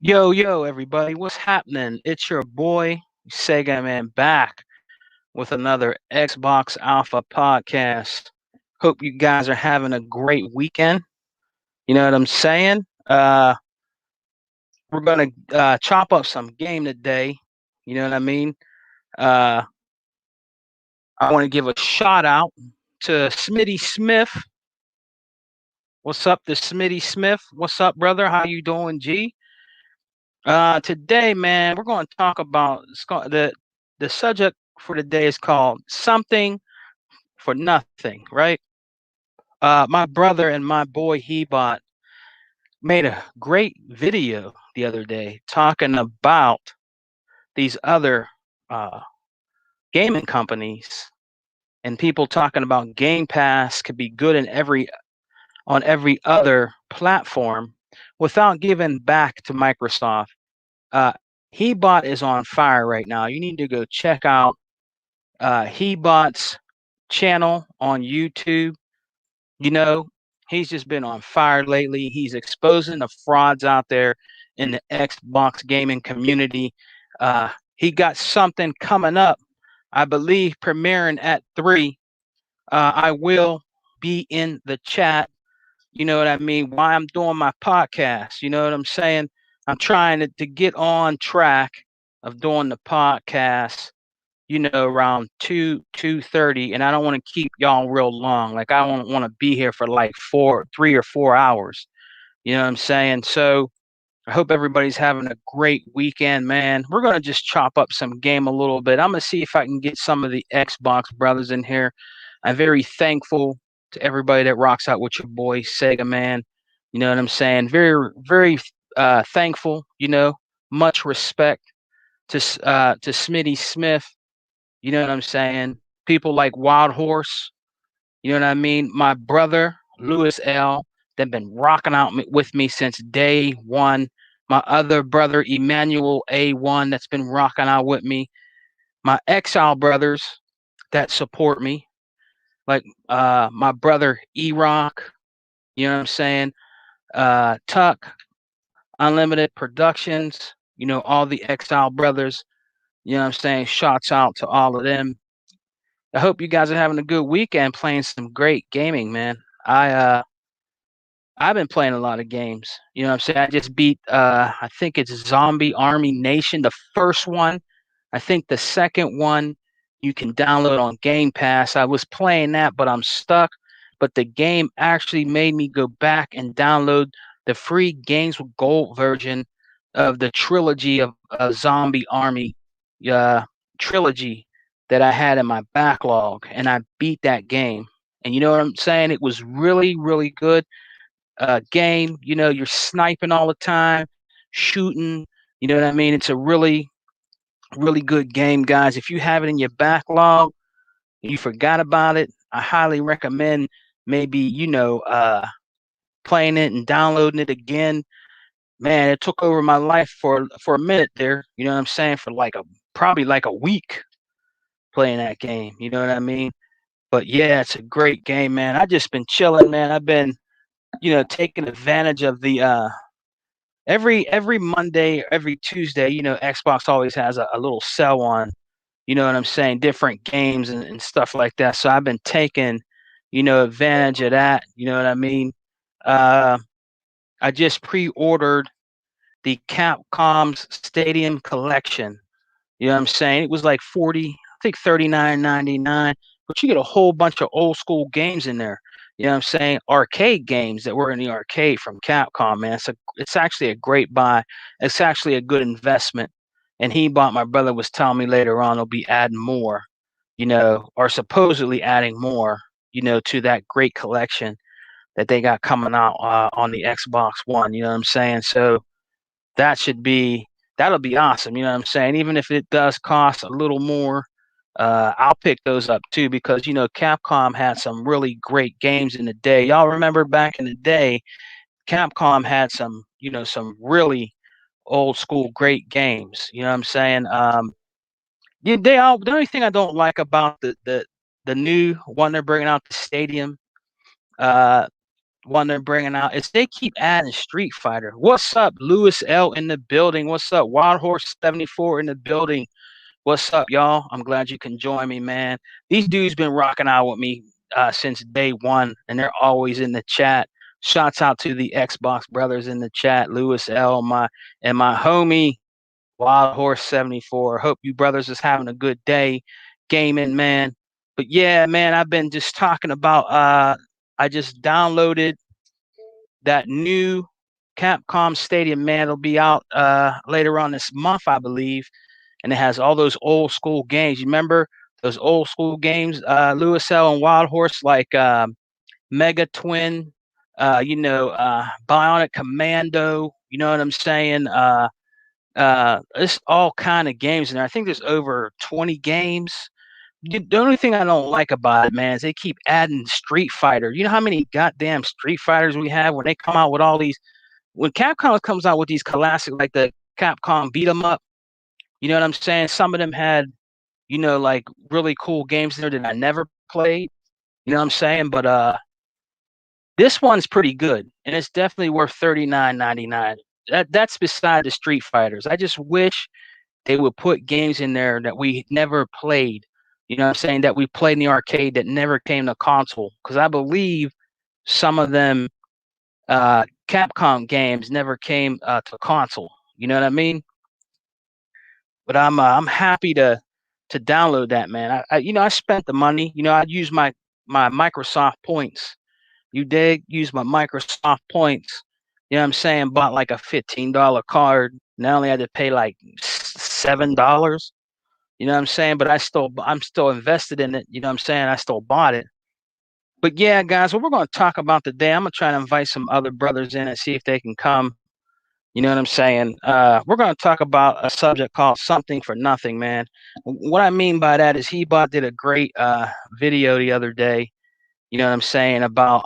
Yo, yo, everybody, what's happening? It's your boy, Sega Man, back with another Xbox Alpha podcast. Hope you guys are having a great weekend. You know what I'm saying? We're going to chop up some game today. You know what I mean? Uh, I want to give a shout out to Smitty Smith. What's up to Smitty Smith? What's up, brother? How you doing, G? Today, man, we're going to talk about the subject for today is called something for nothing, right? My brother and my boy Hebot made a great video the other day talking about these other uh, gaming companies and people talking about Game Pass could be good in every other platform without giving back to Microsoft. Uh, Hebot is on fire right now. You need to go check out Hebot's channel on YouTube. You know, he's just been on fire lately. He's exposing the frauds out there in the Xbox gaming community. He got something coming up, I believe, premiering at 3. I will be in the chat. You know what I mean? While I'm doing my podcast, you know what I'm saying? I'm trying to get on track of doing the podcast, around 2:30, and I don't want to keep y'all real long. Like I don't want to be here for like 3 or 4 hours. You know what I'm saying? So I hope everybody's having a great weekend, man. We're gonna just chop up some game a little bit. I'm gonna see if I can get some of the Xbox brothers in here. I'm very thankful to everybody that rocks out with your boy Sega Man. You know what I'm saying? Very, very thankful. Much respect to Smitty Smith. You know what I'm saying? People like Wild Horse. You know what I mean? My brother Lewis L. They've been rocking out with me since day one. My other brother Emmanuel A1 that's been rocking out with me. My Exile brothers that support me, like my brother E Rock. You know what I'm saying? Tuck, Unlimited Productions. All the Exile brothers. You know what I'm saying? Shouts out to all of them. I hope you guys are having a good weekend playing some great gaming, man. I uh I've been playing a lot of games. You know what I'm saying? I just beat I think it's Zombie Army Nation, the first one. I think the second one you can download on Game Pass. I was playing that, but I'm stuck. But the game actually made me go back and download the free Games with Gold version of the trilogy of Zombie Army uh, trilogy that I had in my backlog, and I beat that game. And you know what I'm saying? It was really, really good game. You're sniping all the time, shooting. You know what I mean? It's a really, really good game, guys. If you have it in your backlog and you forgot about it, I highly recommend maybe playing it and downloading it again. Man, it took over my life for a minute there. You know what I'm saying? For like probably like a week playing that game. You know what I mean? But yeah, it's a great game, man. I just been chilling, man. I've been taking advantage of the every Monday, every Tuesday, Xbox always has a little sell on, what I'm saying, different games and stuff like that. So I've been taking, advantage of that. You know what I mean? Uh, I just pre-ordered the Capcom's Stadium Collection. You know what I'm saying? It was like 40, I think 39.99, but you get a whole bunch of old school games in there. You know what I'm saying? Arcade games that were in the arcade from Capcom, man. It's actually a great buy. It's actually a good investment. And my brother was telling me later on they'll be adding more, or supposedly adding more, to that great collection that they got coming out on the Xbox One. You know what I'm saying? So that should be that'll be awesome. You know what I'm saying? Even if it does cost a little more, I'll pick those up too because Capcom had some really great games in the day. Y'all remember back in the day, Capcom had some really old school great games. You know what I'm saying? Yeah, the only thing I don't like about the new one they're bringing out, the Stadium, uh, one they're bringing out is they keep adding Street Fighter. What's up, Lewis L in the building? What's up, Wild Horse 74 in the building? What's up, y'all? I'm glad you can join me, man. These dudes been rocking out with me since day one, and they're always in the chat. Shouts out to the Xbox brothers in the chat, Lewis L, and my homie Wild Horse 74. Hope you brothers is having a good day gaming, man. But yeah, man, I've been just talking about I just downloaded that new Capcom Stadium, man. It'll be out later on this month, I believe. And it has all those old school games. You remember those old school games, Lewis L and Wild Horse, like Mega Twin, Bionic Commando, you know what I'm saying? It's all kind of games in there. I think there's over 20 games. The only thing I don't like about it, man, is they keep adding Street Fighter. You know how many goddamn Street Fighters we have when they come out with all these. When Capcom comes out with these classic, like the Capcom beat 'em up, you know what I'm saying? Some of them had, like really cool games in there that I never played. You know what I'm saying? But this one's pretty good, and it's definitely worth $39.99. That's beside the Street Fighters. I just wish they would put games in there that we never played. You know what I'm saying? That we played in the arcade that never came to console. Because I believe some of them Capcom games never came to console. You know what I mean? But I'm happy to download that, man. I spent the money. I use my Microsoft points. You dig? Use my Microsoft points. You know what I'm saying? Bought like a $15 card. And I only had to pay like $7. You know what I'm saying? But I'm still invested in it. You know what I'm saying? I still bought it. But yeah, guys, what we're going to talk about today, I'm going to try to invite some other brothers in and see if they can come. You know what I'm saying? We're going to talk about a subject called Something for Nothing, man. What I mean by that is Hebot did a great video the other day. You know what I'm saying? About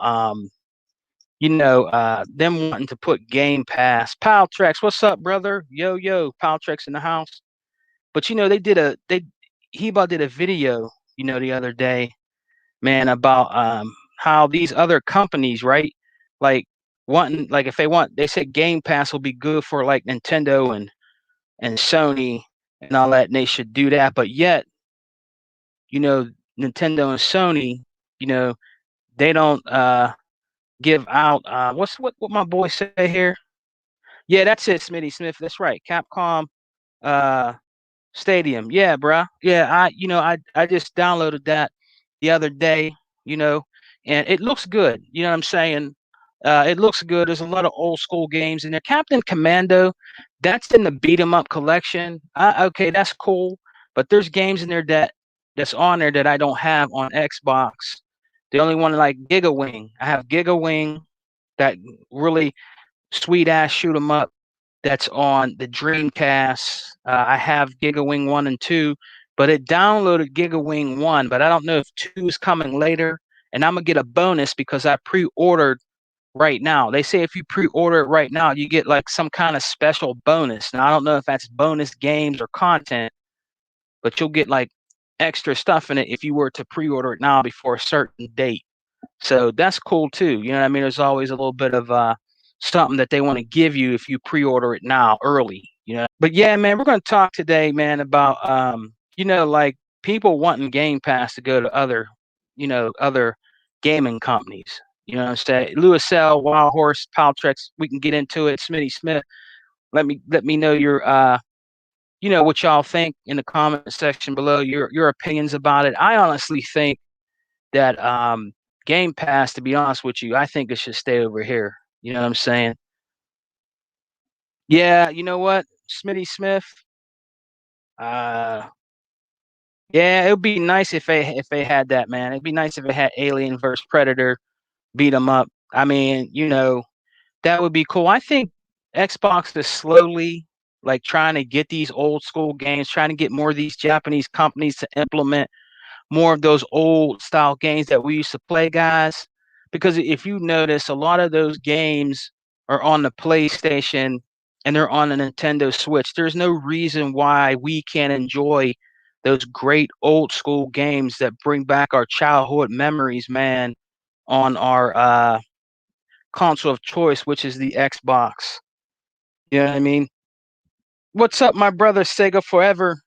them wanting to put Game Pass. Paltrex, what's up, brother? Yo, Paltrex in the house. But Hebot did a video, the other day, man, about how these other companies, right? Like if they said Game Pass will be good for like Nintendo and Sony and all that, and they should do that. But yet, Nintendo and Sony, they don't give out what my boy say here? Yeah, that's it, Smitty Smith. That's right. Capcom Stadium. Yeah, bruh. Yeah, I just downloaded that the other day, and it looks good. You know what I'm saying? It looks good. There's a lot of old school games in there. Captain Commando, that's in the beat 'em up collection. Okay, that's cool. But there's games in there that's on there that I don't have on Xbox. The only one like Giga Wing. I have Giga Wing, that really sweet ass shoot 'em up that's on the Dreamcast. I have Giga Wing 1 and 2, but it downloaded Giga Wing 1, but I don't know if 2 is coming later. And I'm going to get a bonus because I pre-ordered right now. They say if you pre-order it right now, you get like some kind of special bonus. Now, I don't know if that's bonus games or content, but you'll get like extra stuff in it if you were to pre-order it now before a certain date. So that's cool too. You know what I mean? There's always a little bit of something that they want to give you if you pre-order it now early. But yeah, man, we're going to talk today, man, about like people wanting Game Pass to go to other gaming companies. You know what I'm saying? Lewis L, Wild Horse, Paltrex, we can get into it. Smitty Smith, let me know your what y'all think in the comment section below, your opinions about it. I honestly think that Game Pass, to be honest with you, I think it should stay over here. You know what I'm saying? Yeah, you know what, Smitty Smith? Yeah, it would be nice if they had that, man. It'd be nice if it had Alien versus Predator, beat 'em up. I mean, that would be cool. I think Xbox is slowly like trying to get these old school games, trying to get more of these Japanese companies to implement more of those old style games that we used to play, guys. Because if you notice, a lot of those games are on the PlayStation and they're on the Nintendo Switch. There's no reason why we can't enjoy those great old school games that bring back our childhood memories, man, on our console of choice, which is the Xbox. You know what I mean? What's up, my brother Sega Forever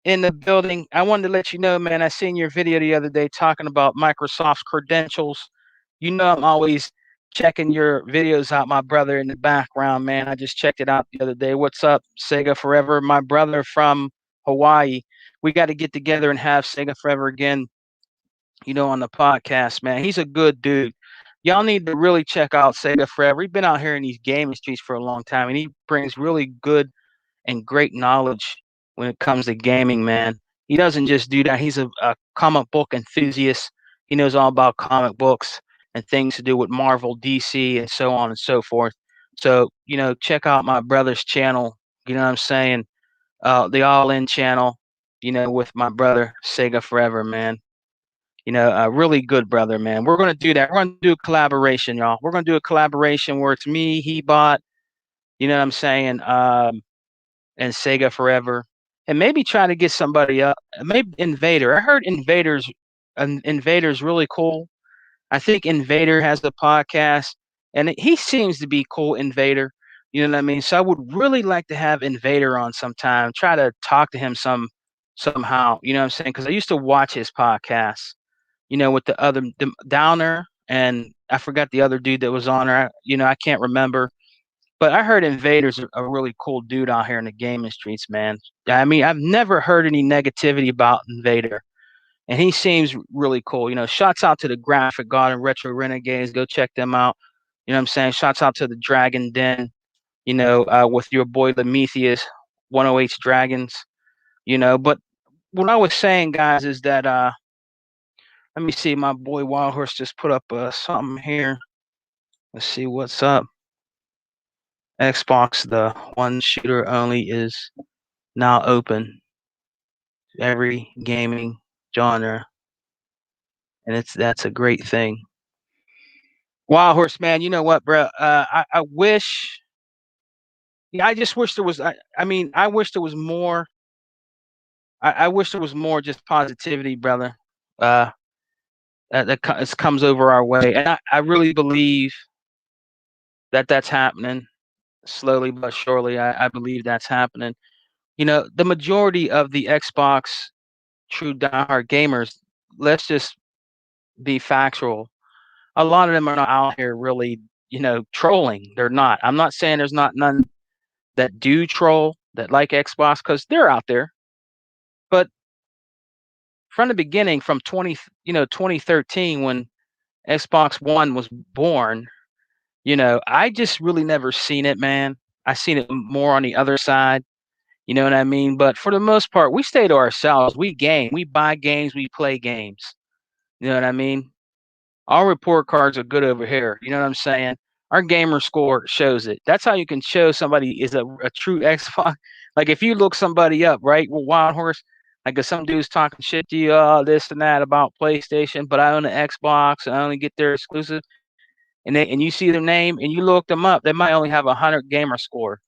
in the building? I wanted to let you know, man, I seen your video the other day talking about Microsoft's credentials. You know I'm always checking your videos out, my brother, in the background, man. I just checked it out the other day. What's up, Sega Forever? My brother from Hawaii. We got to get together and have Sega Forever again, on the podcast, man. He's a good dude. Y'all need to really check out Sega Forever. He's been out here in these gaming streets for a long time, and he brings really good and great knowledge when it comes to gaming, man. He doesn't just do that. He's a comic book enthusiast. He knows all about comic books and things to do with Marvel, DC, and so on and so forth. So, check out my brother's channel. You know what I'm saying? The All In channel, with my brother, Sega Forever, man. A really good brother, man. We're going to do that. We're going to do a collaboration, y'all. We're going to do a collaboration where it's me, he bought, you know what I'm saying? And Sega Forever, and maybe try to get somebody up. Maybe Invader. I heard Invader's really cool. I think Invader has the podcast, and he seems to be cool. Invader, you know what I mean. So I would really like to have Invader on sometime. Try to talk to him somehow. You know what I'm saying? Because I used to watch his podcast. With the Downer, and I forgot the other dude that was on there. I can't remember. But I heard Invader's a really cool dude out here in the gaming streets, man. I mean, I've never heard any negativity about Invader, and he seems really cool. Shouts out to the Graphic God and Retro Renegades. Go check them out. You know what I'm saying? Shouts out to the Dragon Den, with your boy Prometheus, 108 Dragons, But what I was saying, guys, is that let me see. My boy Wild Horse just put up something here. Let's see what's up. Xbox, the one shooter only, is now open to every gaming genre, and that's a great thing. Wild Horse, man, you know what, bro? I wish. Yeah, I just wish there was. I mean, I wish there was more. I wish there was more just positivity, brother. That comes over our way, and I really believe that that's happening slowly but surely. I believe that's happening. The majority of the Xbox true diehard gamers, let's just be factual. A lot of them are not out here really, trolling. They're not. I'm not saying there's not none that do troll that like Xbox, because they're out there. But from the beginning, from 2013, when Xbox One was born, I just really never seen it, man. I seen it more on the other side. You know what I mean? But for the most part, we stay to ourselves. We game. We buy games. We play games. You know what I mean? Our report cards are good over here. You know what I'm saying? Our gamer score shows it. That's how you can show somebody is a true Xbox. Like if you look somebody up, right? With Wild Horse, like if some dude's talking shit to you, this and that about PlayStation, but I own an Xbox and I only get their exclusive, and you see their name and you look them up, they might only have 100 gamer score.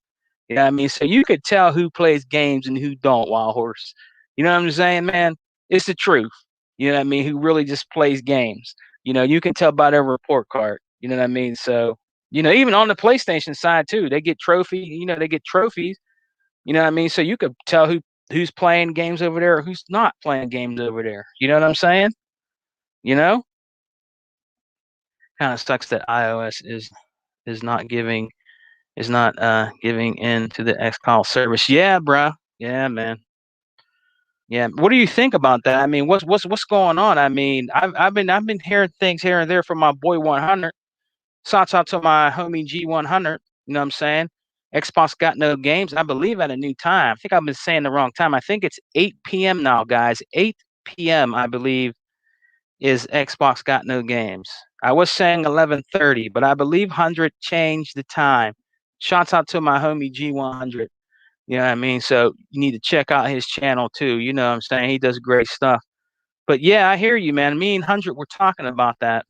You know what I mean? So you could tell who plays games and who don't, Wild Horse. You know what I'm saying, man? It's the truth. You know what I mean? Who really just plays games. You can tell by their report card. You know what I mean? So, even on the PlayStation side too, they get they get trophies. You know what I mean? So you could tell who's playing games over there or who's not playing games over there. You know what I'm saying? You know? Kind of sucks that iOS is not giving in to the xCloud service. Yeah, bruh. Yeah, man. Yeah. What do you think about that? I mean, what's going on? I mean, I've been hearing things here and there from my boy 100. Shouts out to my homie G100. You know what I'm saying? Xbox got no games. I believe at a new time. I think I've been saying the wrong time. I think it's 8 p.m. now, guys. 8 p.m. I believe is Xbox got no games. I was saying 11:30, but I believe 100 changed the time. Shouts out to my homie G100. You know what I mean? So you need to check out his channel too. You know what I'm saying? He does great stuff. But yeah, I hear you, man. Me and 100 were talking about that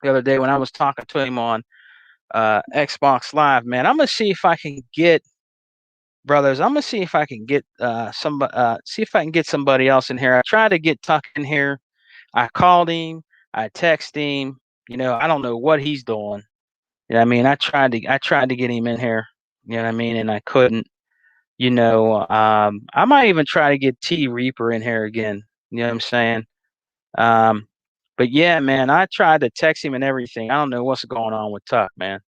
the other day when I was talking to him on Xbox Live, man. I'm gonna see if I can get brothers. I'm gonna see if I can get somebody. See if I can get somebody else in here. I tried to get Tuck in here. I called him. I texted him. I don't know what he's doing. Yeah, I mean, I tried to get him in here. You know what I mean, and I couldn't. I might even try to get T Reaper in here again. You know what I'm saying? Um, but yeah, man, I tried to text him and everything. I don't know what's going on with Tuck, man.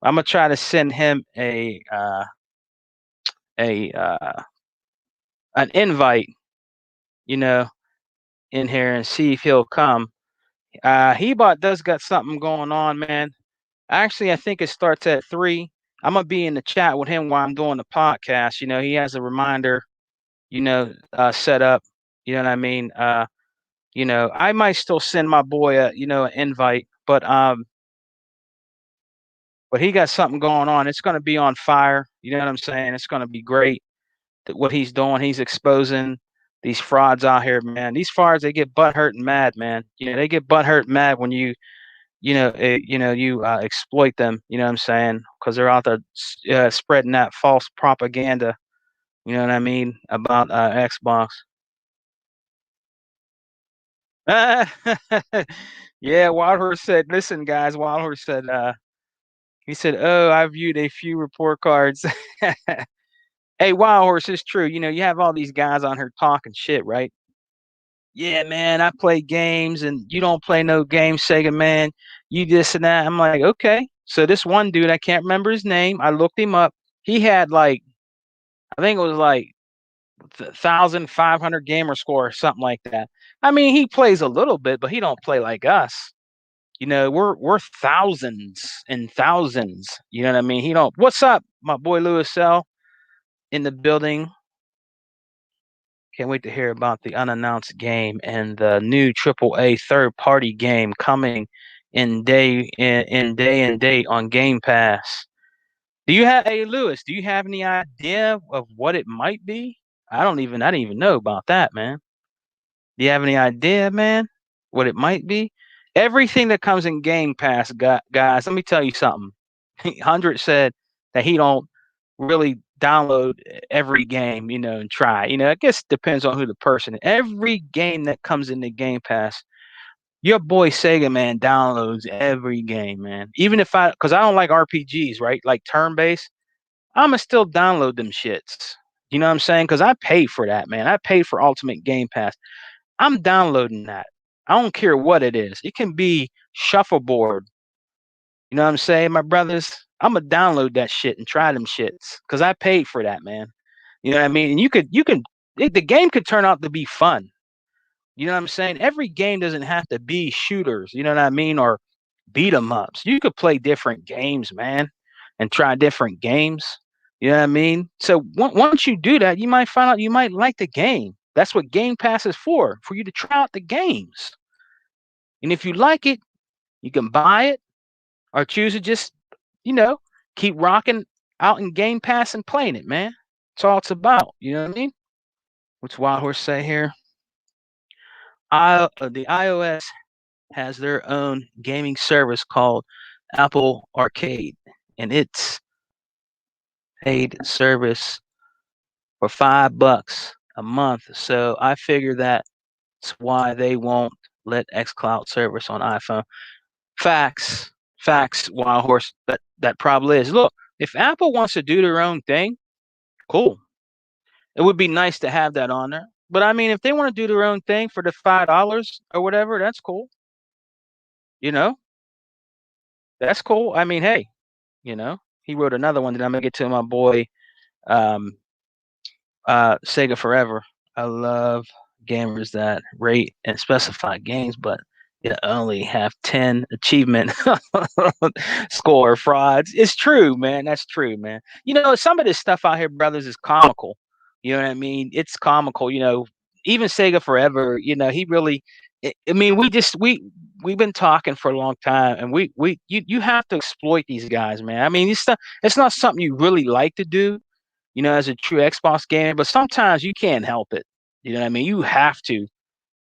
I'm gonna try to send him a an invite, you know, in here and see if he'll come. He does got something going on, man. Actually, I think it starts at 3. I'm gonna be in the chat with him while I'm doing the podcast. He has a reminder, set up. You know what I mean? I might still send my boy an invite, but he got something going on. It's gonna be on fire. You know what I'm saying? It's gonna be great. What he's doing, he's exposing these frauds out here, man. These frauds, they get butt hurt and mad, man. They get butt hurt and mad when you exploit them. You know what I'm saying? Because they're out there spreading that false propaganda. You know what I mean about Xbox. Yeah, Wildhorse said, "Listen, guys." Wildhorse said, he said, "Oh, I viewed a few report cards." Hey, Wildhorse, it's true. You have all these guys on here talking shit, right? Yeah, man, I play games and you don't play no games, Sega man. You this and that. I'm like, okay. So this one dude, I can't remember his name. I looked him up. He had like, I think it was like 1,500 gamer score or something like that. I mean, he plays a little bit, but he don't play like us. We're thousands and thousands. You know what I mean? He don't. What's up, my boy Lewis L in the building? Can't wait to hear about the unannounced game and the new AAA third-party game coming in day and date on Game Pass. Hey Lewis, do you have any idea of what it might be? I didn't even know about that, man. Do you have any idea, man, what it might be? Everything that comes in Game Pass, guys, let me tell you something. 100 said that he don't really download every game, and try. I guess it depends on who the person is. Every game that comes in the Game Pass, your boy Sega man downloads every game, man. Even if because I don't like RPGs, right? Like turn based, I'ma still download them shits. You know what I'm saying? Because I pay for that, man. I pay for Ultimate Game Pass. I'm downloading that. I don't care what it is. It can be shuffleboard. You know what I'm saying, my brothers? I'm gonna download that shit and try them shits because I paid for that, man. You know what I mean? And the game could turn out to be fun. You know what I'm saying? Every game doesn't have to be shooters. You know what I mean? Or beat 'em ups. You could play different games, man, and try different games. You know what I mean? So once you do that, you might find out you might like the game. That's what Game Pass is for you to try out the games. And if you like it, you can buy it or choose to just, you know, keep rocking out in Game Pass and playing it, man. That's all it's about. You know what I mean? What's Wild Horse say here? The iOS has their own gaming service called Apple Arcade, and it's paid service for $5 a month. So I figure that's why they won't let xCloud service on iPhone. Facts, facts, Wild Horse. That probably is. Look, if Apple wants to do their own thing, cool. It would be nice to have that on there. But I mean, if they want to do their own thing for the $5 or whatever, that's cool. You know, that's cool. I mean, hey, he wrote another one that I'm gonna get to my boy um, Sega Forever. I love gamers that rate and specify games, but you only have 10 achievement score frauds. It's true, man. That's true, man. Some of this stuff out here, brothers, is comical. You know what I mean? It's comical. Even Sega Forever. He really. I mean, we've been talking for a long time, and you have to exploit these guys, man. I mean, it's not something you really like to do, as a true Xbox gamer, but sometimes you can't help it. You know what I mean? You have to.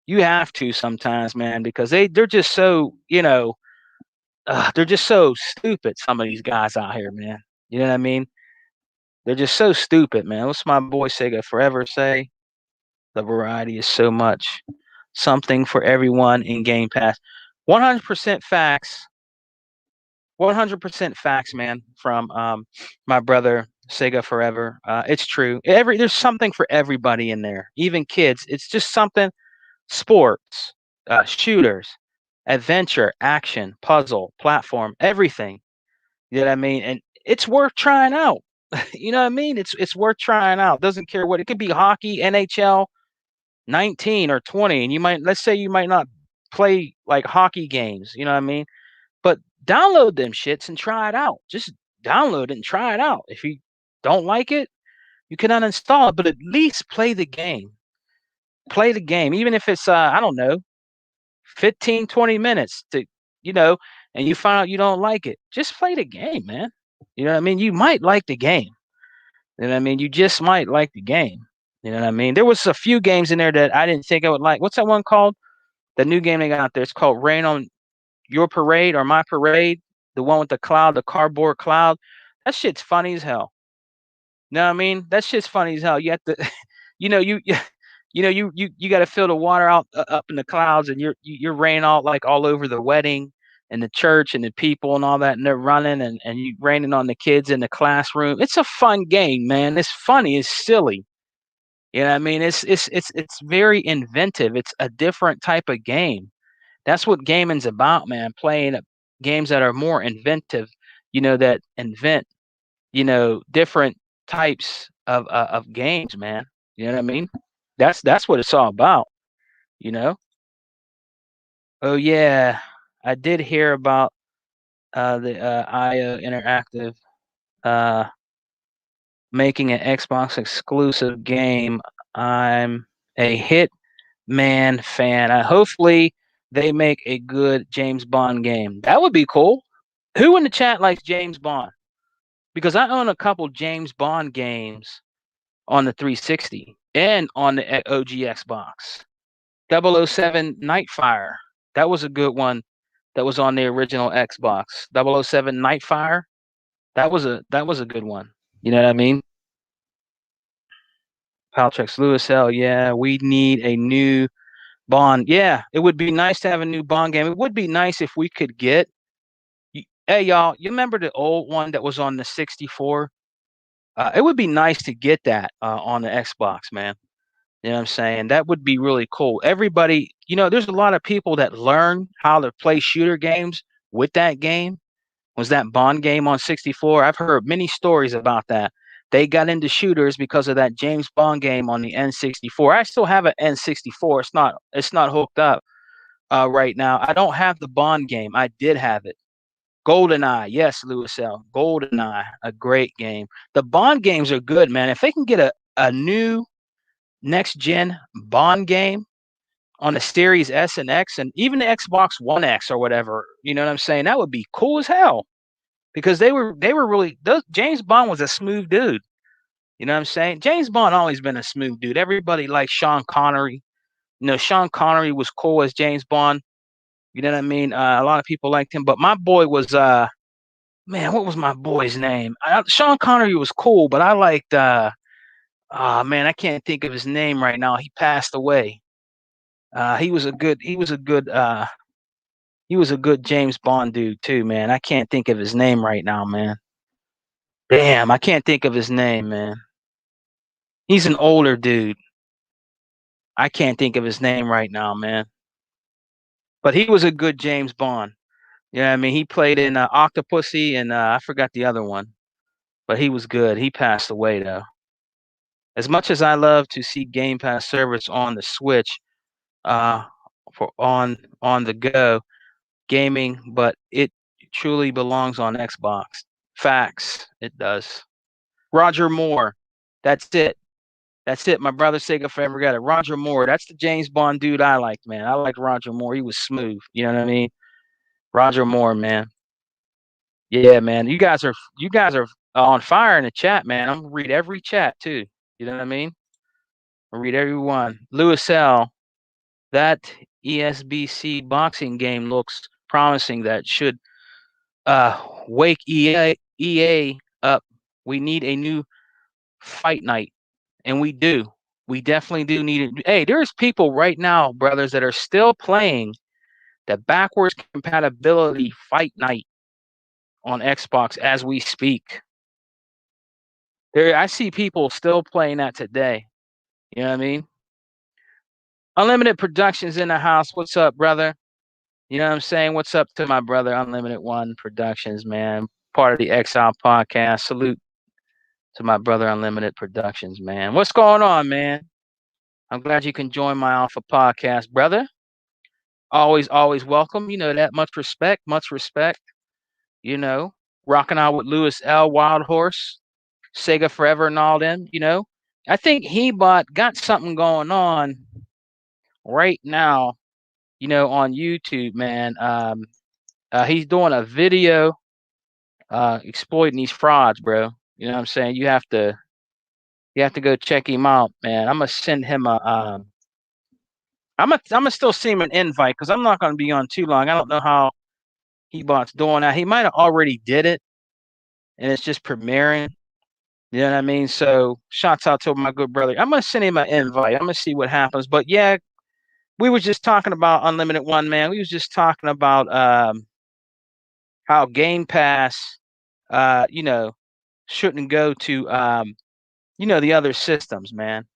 You have to sometimes, man, because they're just so, they're just so stupid, some of these guys out here, man. You know what I mean? They're just so stupid, man. What's my boy Sega Forever say? The variety is so much. Something for everyone in Game Pass. 100% facts. 100% facts, man, from my brother Sega Forever. It's true. There's something for everybody in there, even kids. It's just something. Sports, shooters, adventure, action, puzzle, platform, everything. You know what I mean? And it's worth trying out. You know what I mean? It's worth trying out. Doesn't care what it could be. Hockey, NHL, 19 or 20, and let's say you might not play like hockey games. You know what I mean? But download them shits and try it out. Just download it and try it out. If you don't like it, you can uninstall it, but at least play the game. Play the game, even if it's I don't know, 15, 20 minutes to, you know, and you find out you don't like it. Just play the game, man. You know what I mean? You might like the game. You know what I mean? You just might like the game. You know what I mean? There was a few games in there that I didn't think I would like. What's that one called? The new game they got out there. It's called Rain on Your Parade or My Parade. The one with the cloud, the cardboard cloud. That shit's funny as hell. You know what I mean? That shit's funny as hell. You have to, you know, you got to feel the water out up in the clouds, and you're raining out like all over the wedding and the church and the people and all that, and they're running and you raining on the kids in the classroom. It's a fun game, man. It's funny. It's silly. You know what I mean? It's very inventive. It's a different type of game. That's what gaming's about, man. Playing games that are more inventive, that invent, different types of games, man. You know what I mean? That's what it's all about, you know? Oh yeah, I did hear about the IO Interactive uh making an Xbox exclusive game. I'm a Hitman fan. Hopefully they make a good James Bond game. That would be cool. Who in the chat likes James Bond? Because I own a couple James Bond games on the 360 and on the OG Xbox. 007 Nightfire. That was a good one. That was on the original Xbox. 007 Nightfire. That was a good one. You know what I mean? Paltrex Lewis, hell yeah. We need a new Bond. Yeah, it would be nice to have a new Bond game. It would be nice if we could get. Hey y'all, you remember the old one that was on the 64? It would be nice to get that on the Xbox, man. You know what I'm saying? That would be really cool. Everybody, there's a lot of people that learn how to play shooter games with that game. Was that Bond game on 64? I've heard many stories about that. They got into shooters because of that James Bond game on the N64. I still have an N64. It's not hooked up right now. I don't have the Bond game. I did have it. GoldenEye, yes, Lewis L. GoldenEye, a great game. The Bond games are good, man. If they can get a new next gen Bond game on the Series S and X and even the Xbox One X or whatever, you know what I'm saying? That would be cool as hell. Because they were really James Bond was a smooth dude. You know what I'm saying? James Bond always been a smooth dude. Everybody liked Sean Connery. Sean Connery was cool as James Bond. You know what I mean? A lot of people liked him, but my boy was man, what was my boy's name? Sean Connery was cool, but I liked man, I can't think of his name right now. He passed away. He was a good James Bond dude too, man. I can't think of his name right now, man. Damn, I can't think of his name, man. He's an older dude. I can't think of his name right now, man. But he was a good James Bond. Yeah, I mean, he played in Octopussy and I forgot the other one, but he was good. He passed away though. As much as I love to see Game Pass service on the Switch, for on the go gaming, but it truly belongs on Xbox. Facts, it does. Roger Moore, that's it. That's it. My brother Sega Forever got it. Roger Moore. That's the James Bond dude I liked, man. I like Roger Moore. He was smooth. You know what I mean? Roger Moore, man. Yeah, man. You guys are on fire in the chat, man. I'm gonna read every chat too. You know what I mean? I read every one. Lewis L. That ESBC boxing game looks promising. That should wake EA up. We need a new fight night. And we do. We definitely do need it. Hey, there's people right now, brothers, that are still playing the backwards compatibility fight night. on Xbox as we speak. I see people still playing that today. You know what I mean? Unlimited Productions in the house. What's up, brother? You know what I'm saying? What's up to my brother, Unlimited One Productions, man? Part of the Exile podcast. Salute to my brother, Unlimited Productions, man. What's going on, man? I'm glad you can join my Alpha podcast, brother. Always welcome. You know that. Much respect, much respect. You know, rocking out with Lewis L. Wild Horse, Sega Forever, and all them. You know, I think Hebot got something going on right now. You know, on YouTube, man. He's doing a video exploiting these frauds, bro. You know what I'm saying? You have to go check him out, man. I'm gonna send him a I'm gonna still send him an invite because I'm not gonna be on too long. I don't know how Hebot's doing that. He might have already did it and it's just premiering. You know what I mean? So shouts out to my good brother. I'm gonna send him an invite. I'm gonna see what happens. But yeah, we were just talking about Unlimited One, man. We was just talking about how Game Pass you know, shouldn't go to the other systems, man.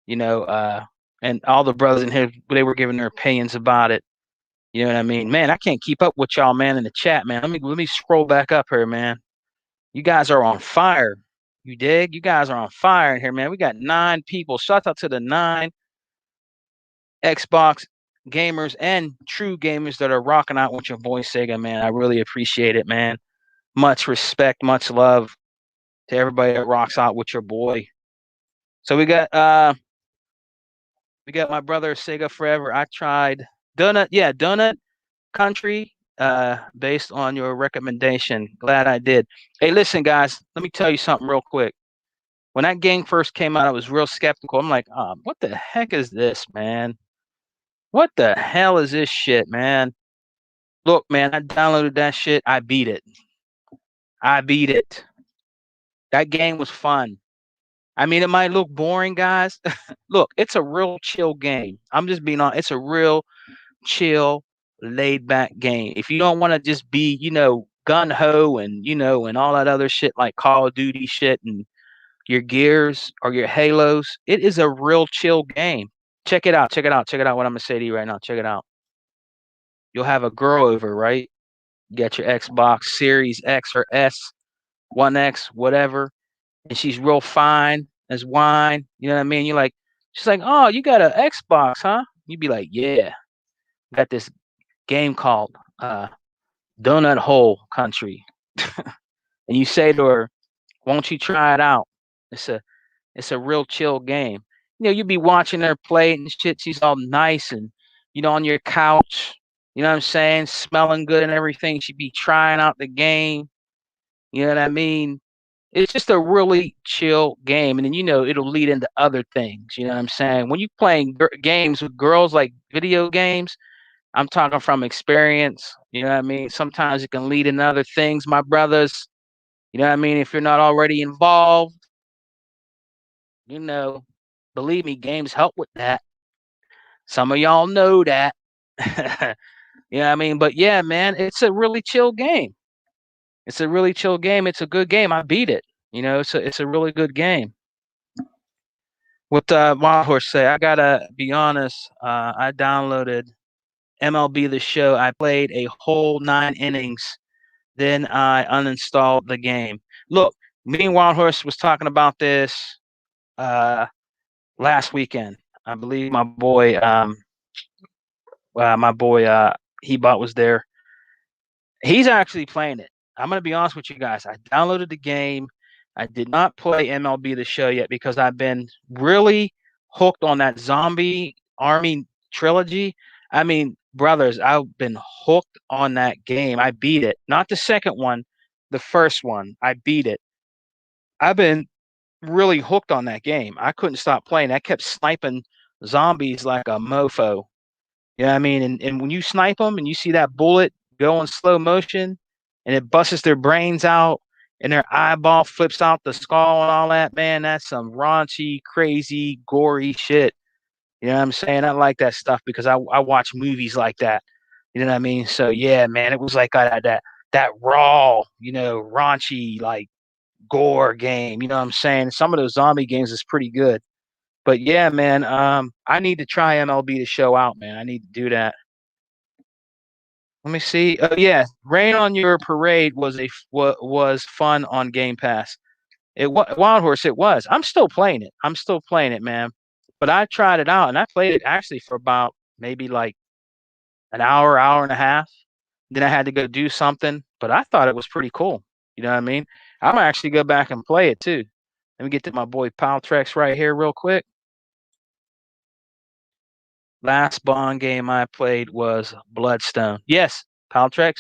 You know, and all the brothers in here, they were giving their opinions about it. You know what I mean? Man, I can't keep up with y'all, man, in the chat, man. Let me scroll back up here, man. You guys are on fire. You dig? You guys are on fire in here, man. We got 9 people. Shout out to the 9 Xbox gamers and true gamers that are rocking out with your boy Sega, man. I really appreciate it, man. Much respect, much love to everybody that rocks out with your boy. So we got my brother Sega Forever. I tried Donut Country, based on your recommendation. Glad I did. Hey, listen, guys, let me tell you something real quick. When that game first came out, I was real skeptical. I'm like, what the heck is this, man? What the hell is this shit, man? Look, man, I downloaded that shit. I beat it. That game was fun. I mean, it might look boring, guys. Look, it's a real chill game. I'm just being honest. It's a real chill, laid back game. If you don't want to just be, gun ho and and all that other shit like Call of Duty shit and your Gears or your Halos, it is a real chill game. Check it out. Check it out. Check it out. What I'm gonna say to you right now. Check it out. You'll have a girl over, right? You got your Xbox Series X or S, One X, whatever, and she's real fine as wine. You know what I mean? She's like, oh, you got an Xbox, huh? You'd be like, yeah, got this game called Donut Hole Country, and you say to her, "Won't you try it out?" It's a real chill game. You'd be watching her play and shit. She's all nice and on your couch. You know what I'm saying? Smelling good and everything. She'd be trying out the game. You know what I mean? It's just a really chill game, and then it'll lead into other things. You know what I'm saying? When you're playing games with girls, like video games, I'm talking from experience. You know what I mean? Sometimes it can lead into other things, my brothers. You know what I mean? If you're not already involved, believe me, games help with that. Some of y'all know that. You know what I mean? But yeah, man, it's a really chill game. It's a really chill game. It's a good game. I beat it. It's a really good game. What Wild Horse say? I gotta be honest. I downloaded MLB The Show. I played a whole 9 innings. Then I uninstalled the game. Look, me and Wild Horse was talking about this last weekend. I believe my boy Hebot was there. He's actually playing it. I'm gonna be honest with you guys. I downloaded the game. I did not play MLB The Show yet because I've been really hooked on that Zombie Army trilogy. I mean, brothers, I've been hooked on that game. I beat it. Not the second one, the first one. I beat it. I've been really hooked on that game. I couldn't stop playing. I kept sniping zombies like a mofo. You know what I mean? And when you snipe them and you see that bullet go in slow motion and it busts their brains out and their eyeball flips out the skull and all that, man, that's some raunchy, crazy, gory shit. You know what I'm saying? I like that stuff because I watch movies like that. You know what I mean? So yeah, man, it was like that that raw, raunchy, like gore game. You know what I'm saying? Some of those zombie games is pretty good. But yeah, man, I need to try MLB to show out, man. I need to do that. Let me see. Oh yeah, Rain on Your Parade was fun on Game Pass. Wild Horse. It was. I'm still playing it. I'm still playing it, man. But I tried it out and I played it actually for about maybe like an hour, hour and a half. Then I had to go do something, but I thought it was pretty cool. You know what I mean? I'm gonna actually go back and play it too. Let me get to my boy Paltrex right here real quick. Last Bond game I played was Bloodstone. Yes, Paltrex.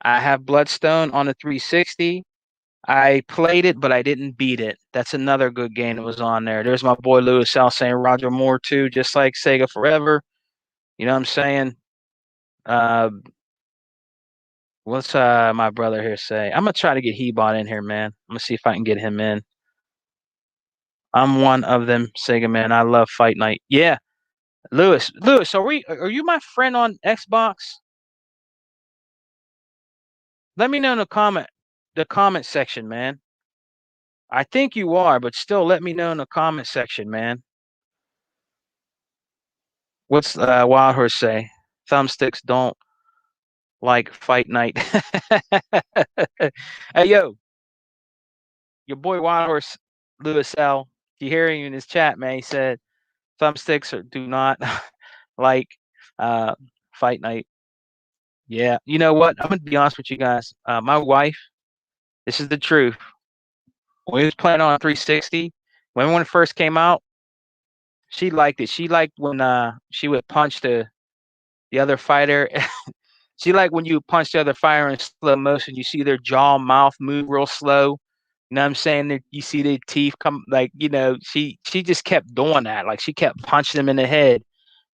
I have Bloodstone on the 360. I played it, but I didn't beat it. That's another good game that was on there. There's my boy Lewis L saying Roger Moore too, just like Sega Forever. You know what I'm saying? Uh, what's my brother here say? I'm gonna try to get Hebot in here, man. I'm gonna see if I can get him in. I'm one of them, Sega man. I love Fight Night. Yeah, Lewis, are you my friend on Xbox? Let me know in the comment section, man. I think you are, but still let me know in the comment section, man. What's Wild Horse say? Thumbsticks don't like Fight Night. Hey yo, your boy Wild Horse Lewis L. You hear him in his chat, man? He said thumbsticks do not like uh, Fight Night. Yeah, you know what? I'm gonna be honest with you guys. My wife, this is the truth. When we was playing on 360, when it first came out, she liked it. She liked when she would punch the other fighter. She liked when you punch the other fighter in slow motion. You see their jaw, mouth move real slow. You know what I'm saying? You see their teeth come, like, she just kept doing that. Like she kept punching them in the head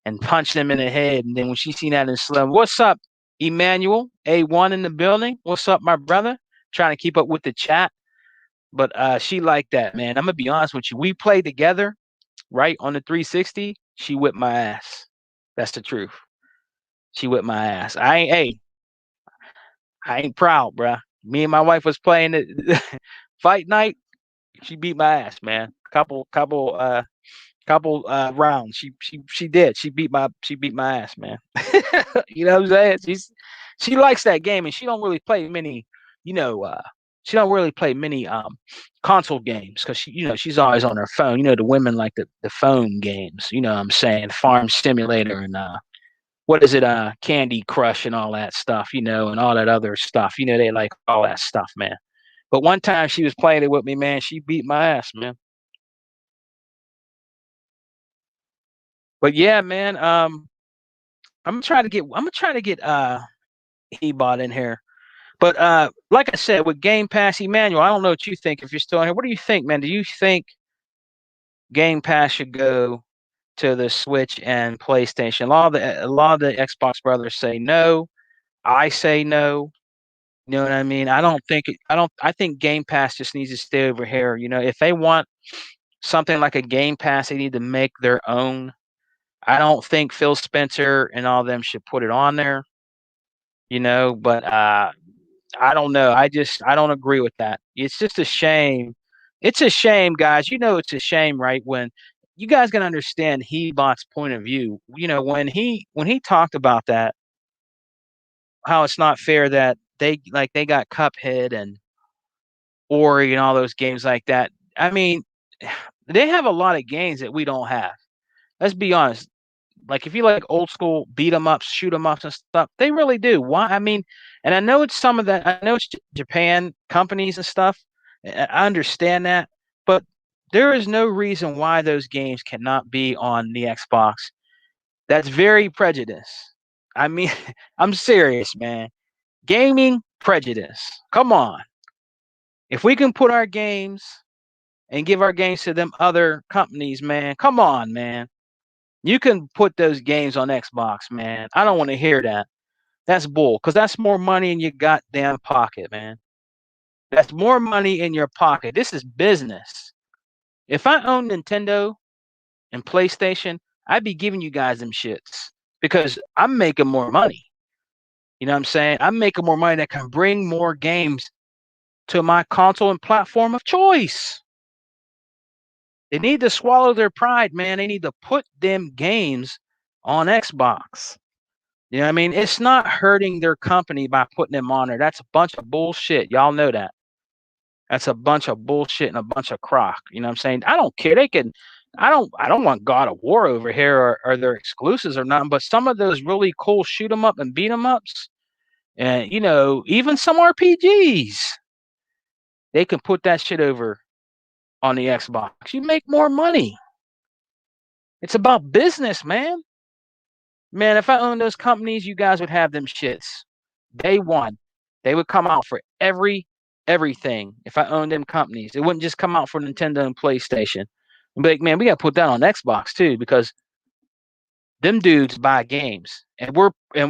and punching them in the head. And then when she seen that in slow, what's up, Emmanuel? A1 in the building. What's up, my brother? Trying to keep up with the chat. But she liked that, man. I'm gonna be honest with you. We played together, right, on the 360. She whipped my ass. That's the truth. She whipped my ass. I ain't proud, bruh. Me and my wife was playing it fight night. She beat my ass, man. Couple rounds. She did. She beat my ass, man. You know what I'm saying? She likes that game, and she don't really play many. You know, she don't really play many console games because she's always on her phone. You know, the women like the phone games. You know what I'm saying? Farm Simulator and what is it? Candy Crush and all that stuff. You know, and all that other stuff. You know, they like all that stuff, man. But one time she was playing it with me, man. She beat my ass, man. But yeah, man. I'm gonna try to get Ebot in here. But like I said, with Game Pass, Emmanuel, I don't know what you think if you're still in here. What do you think, man? Do you think Game Pass should go to the Switch and PlayStation? A lot of the Xbox brothers say no. I say no. You know what I mean? I think Game Pass just needs to stay over here. You know, if they want something like a Game Pass, they need to make their own. I don't think Phil Spencer and all of them should put it on there, but I don't know. I don't agree with that. It's just a shame. It's a shame, guys. It's a shame, right? When you guys can understand Hebot's point of view. When he talked about that, how it's not fair that they got Cuphead and Ori and all those games like that. I mean, they have a lot of games that we don't have. Let's be honest. Like if you like old school beat 'em ups, shoot 'em ups and stuff, they really do. Why? I mean, and I know it's some of that. I know it's Japan companies and stuff. I understand that, but there is no reason why those games cannot be on the Xbox. That's very prejudice. I mean, I'm serious, man. Gaming prejudice. Come on. If we can put our games and give our games to them other companies, man, come on, man. You can put those games on Xbox, man. I don't want to hear that. That's bull, because that's more money in your goddamn pocket, man. That's more money in your pocket. This is business. If I own Nintendo and PlayStation, I'd be giving you guys them shits because I'm making more money. You know what I'm saying? I'm making more money that can bring more games to my console and platform of choice. They need to swallow their pride, man. They need to put them games on Xbox. You know what I mean? It's not hurting their company by putting them on there. That's a bunch of bullshit. Y'all know that. That's a bunch of bullshit and a bunch of crock. You know what I'm saying? I don't care. They can I don't want God of War over here or their exclusives or nothing, but some of those really cool shoot 'em up and beat 'em ups, and even some RPGs, they can put that shit over on the Xbox. You make more money. It's about business, man. Man, if I owned those companies, you guys would have them shits. Day one. They would come out for everything if I owned them companies. It wouldn't just come out for Nintendo and PlayStation. I'd be like, man, we gotta put that on Xbox too, because them dudes buy games. And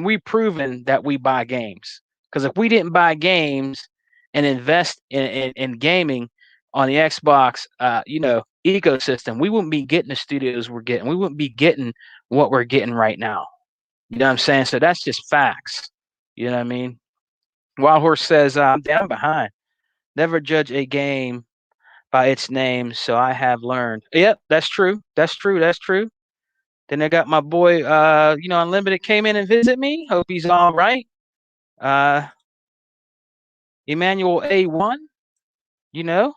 we've proven that we buy games. Because if we didn't buy games and invest in gaming on the Xbox ecosystem, we wouldn't be getting the studios we're getting. We wouldn't be getting what we're getting right now. You know what I'm saying? So that's just facts. You know what I mean? Wild Horse says, I'm down behind. Never judge a game by its name, so I have learned. Yep, that's true. That's true. That's true. Then I got my boy, Unlimited came in and visit me. Hope he's all right. Emmanuel A1, you know.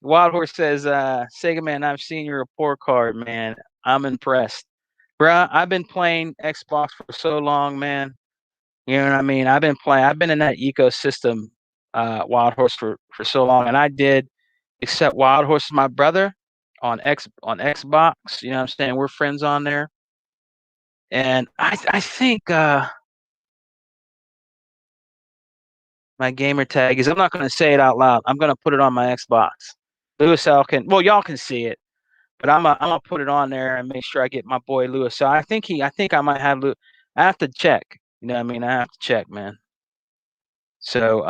Wild Horse says, Sega Man, I've seen your report card, man. I'm impressed. Bruh, I've been playing Xbox for so long, man. You know what I mean? I've been in that ecosystem, Wild Horse for so long. And I did accept Wild Horse as my brother on Xbox. You know what I'm saying? We're friends on there. And I think my gamer tag is, I'm not gonna say it out loud. I'm gonna put it on my Xbox. Lewis L y'all can see it. But I'm gonna put it on there and make sure I get my boy Lewis. So I think I might have Lewis. I have to check. You know what I mean? I have to check, man. So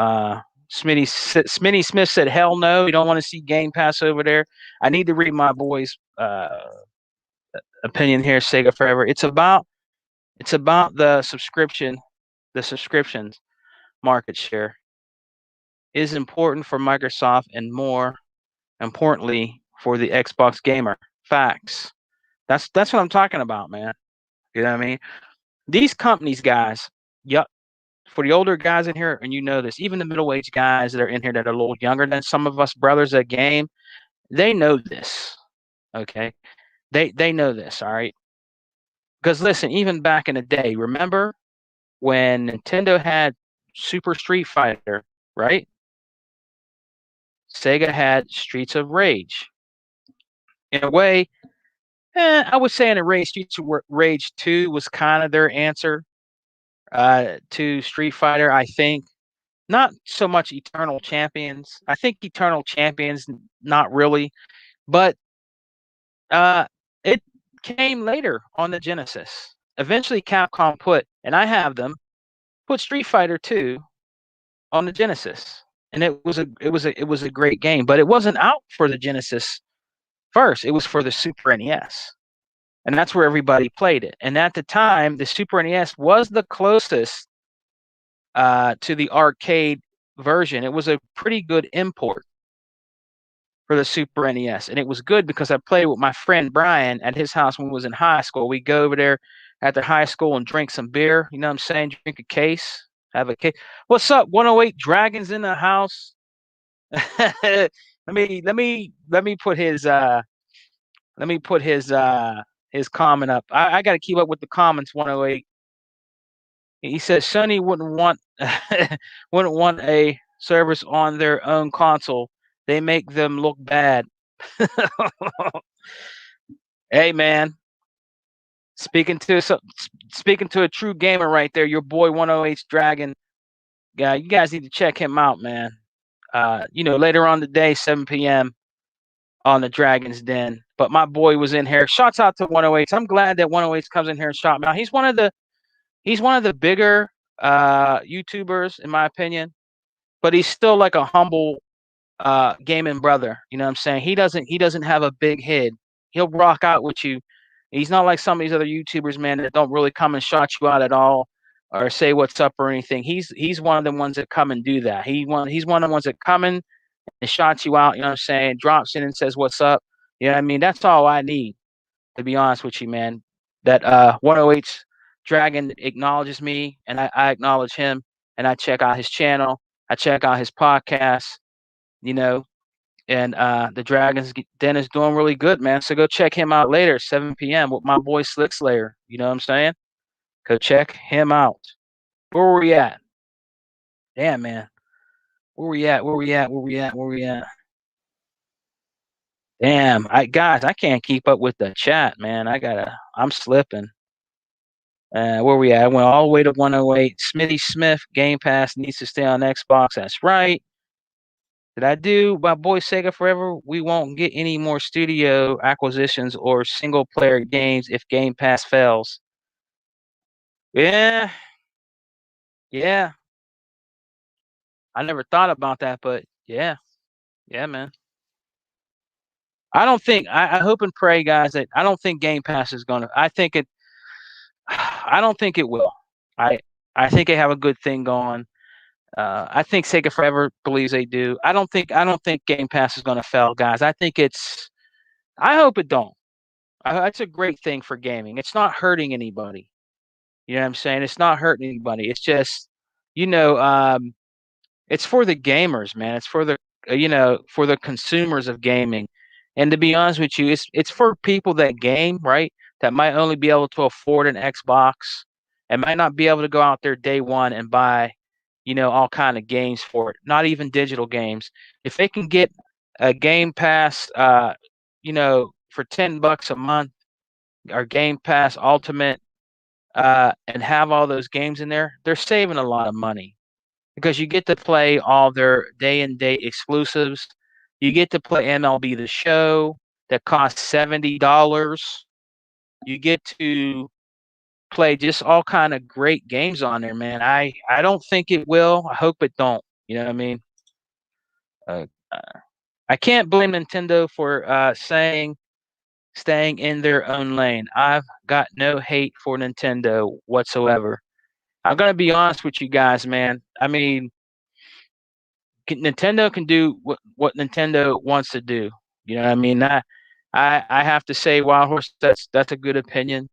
Smitty Smith said, "Hell no, you don't want to see Game Pass over there." I need to read my boy's opinion here. Sega Forever. It's about the subscriptions market share is important for Microsoft and more importantly for the Xbox gamer. Facts. That's what I'm talking about, man. You know what I mean? These companies, guys, yep. For the older guys in here, and you know this, even the middle-aged guys that are in here that are a little younger than some of us brothers that game, they know this. Okay? They know this, all right? Because listen, even back in the day, remember when Nintendo had Super Street Fighter, right? Sega had Streets of Rage. In a way, I would say in a way, Streets of Rage 2 was kind of their answer to Street Fighter, I think. Not so much Eternal Champions. I think Eternal Champions, not really. But it came later on the Genesis. Eventually, Capcom and I have them, put Street Fighter 2 on the Genesis. And it was a great game. But it wasn't out for the Genesis first. It was for the Super NES. And that's where everybody played it. And at the time, the Super NES was the closest to the arcade version. It was a pretty good import for the Super NES. And it was good because I played with my friend Brian at his house when we was in high school. We'd go over there after high school and drink some beer. You know what I'm saying? Drink a case. Have a case. What's up? 108 Dragons in the house. let me put his his comment up. I got to keep up with the comments. 108. He says Sony wouldn't want a service on their own console. They make them look bad. Hey man, speaking to a true gamer right there, your boy 108's Dragon. Yeah, you guys need to check him out, man. Later on today, 7 p.m. on the Dragon's Den. But my boy was in here. Shouts out to 108. I'm glad that 108 comes in here and shot me out. He's one of the bigger YouTubers, in my opinion, but he's still like a humble gaming brother. You know what I'm saying? He doesn't have a big head. He'll rock out with you He's not like some of these other YouTubers, man, that don't really come and shout you out at all or say what's up or anything. He's one of the ones that come and do that. He's one of the ones that come in and shouts you out, you know what I'm saying, drops in and says what's up. You know what I mean? That's all I need, to be honest with you, man. That 108's Dragon acknowledges me and I acknowledge him, and I check out his channel. I check out his podcast, you know, and the Dragons Den is doing really good, man. So go check him out later, 7 p.m. with my boy Slick Slayer. You know what I'm saying? Go check him out. Where were we at? Damn, man. Where we at? Where we at? Where we at? Where we at? Damn, guys, I can't keep up with the chat, man. I'm slipping. Where we at? I went all the way to 108. Smitty Smith, Game Pass needs to stay on Xbox. That's right. Did I do my boy Sega Forever? We won't get any more studio acquisitions or single player games if Game Pass fails. Yeah. Yeah. I never thought about that, but yeah. Yeah, man. I don't think I hope and pray, guys, that I don't think Game Pass is gonna I don't think it will. I I think they have a good thing going. I think Sega Forever believes they do. I don't think Game Pass is gonna fail, guys. I hope it don't. That's a great thing for gaming. It's not hurting anybody. You know what I'm saying? It's not hurting anybody. It's just, you know, it's for the gamers, man. It's for the for the consumers of gaming. And to be honest with you, it's for people that game, right? That might only be able to afford an Xbox and might not be able to go out there day one and buy, all kind of games for it. Not even digital games. If they can get a Game Pass, for $10 a month or Game Pass Ultimate, and have all those games in there, they're saving a lot of money because you get to play all their day and date exclusives. You get to play MLB The Show that costs $70. You get to play just all kind of great games on there, man. I don't think it will. I hope it don't. You know what I mean? Uh, I can't blame Nintendo for staying in their own lane. I've got no hate for Nintendo whatsoever. I'm gonna be honest with you guys, man. I mean, Nintendo can do what Nintendo wants to do. You know what I mean? I have to say, Wild Horse, that's a good opinion.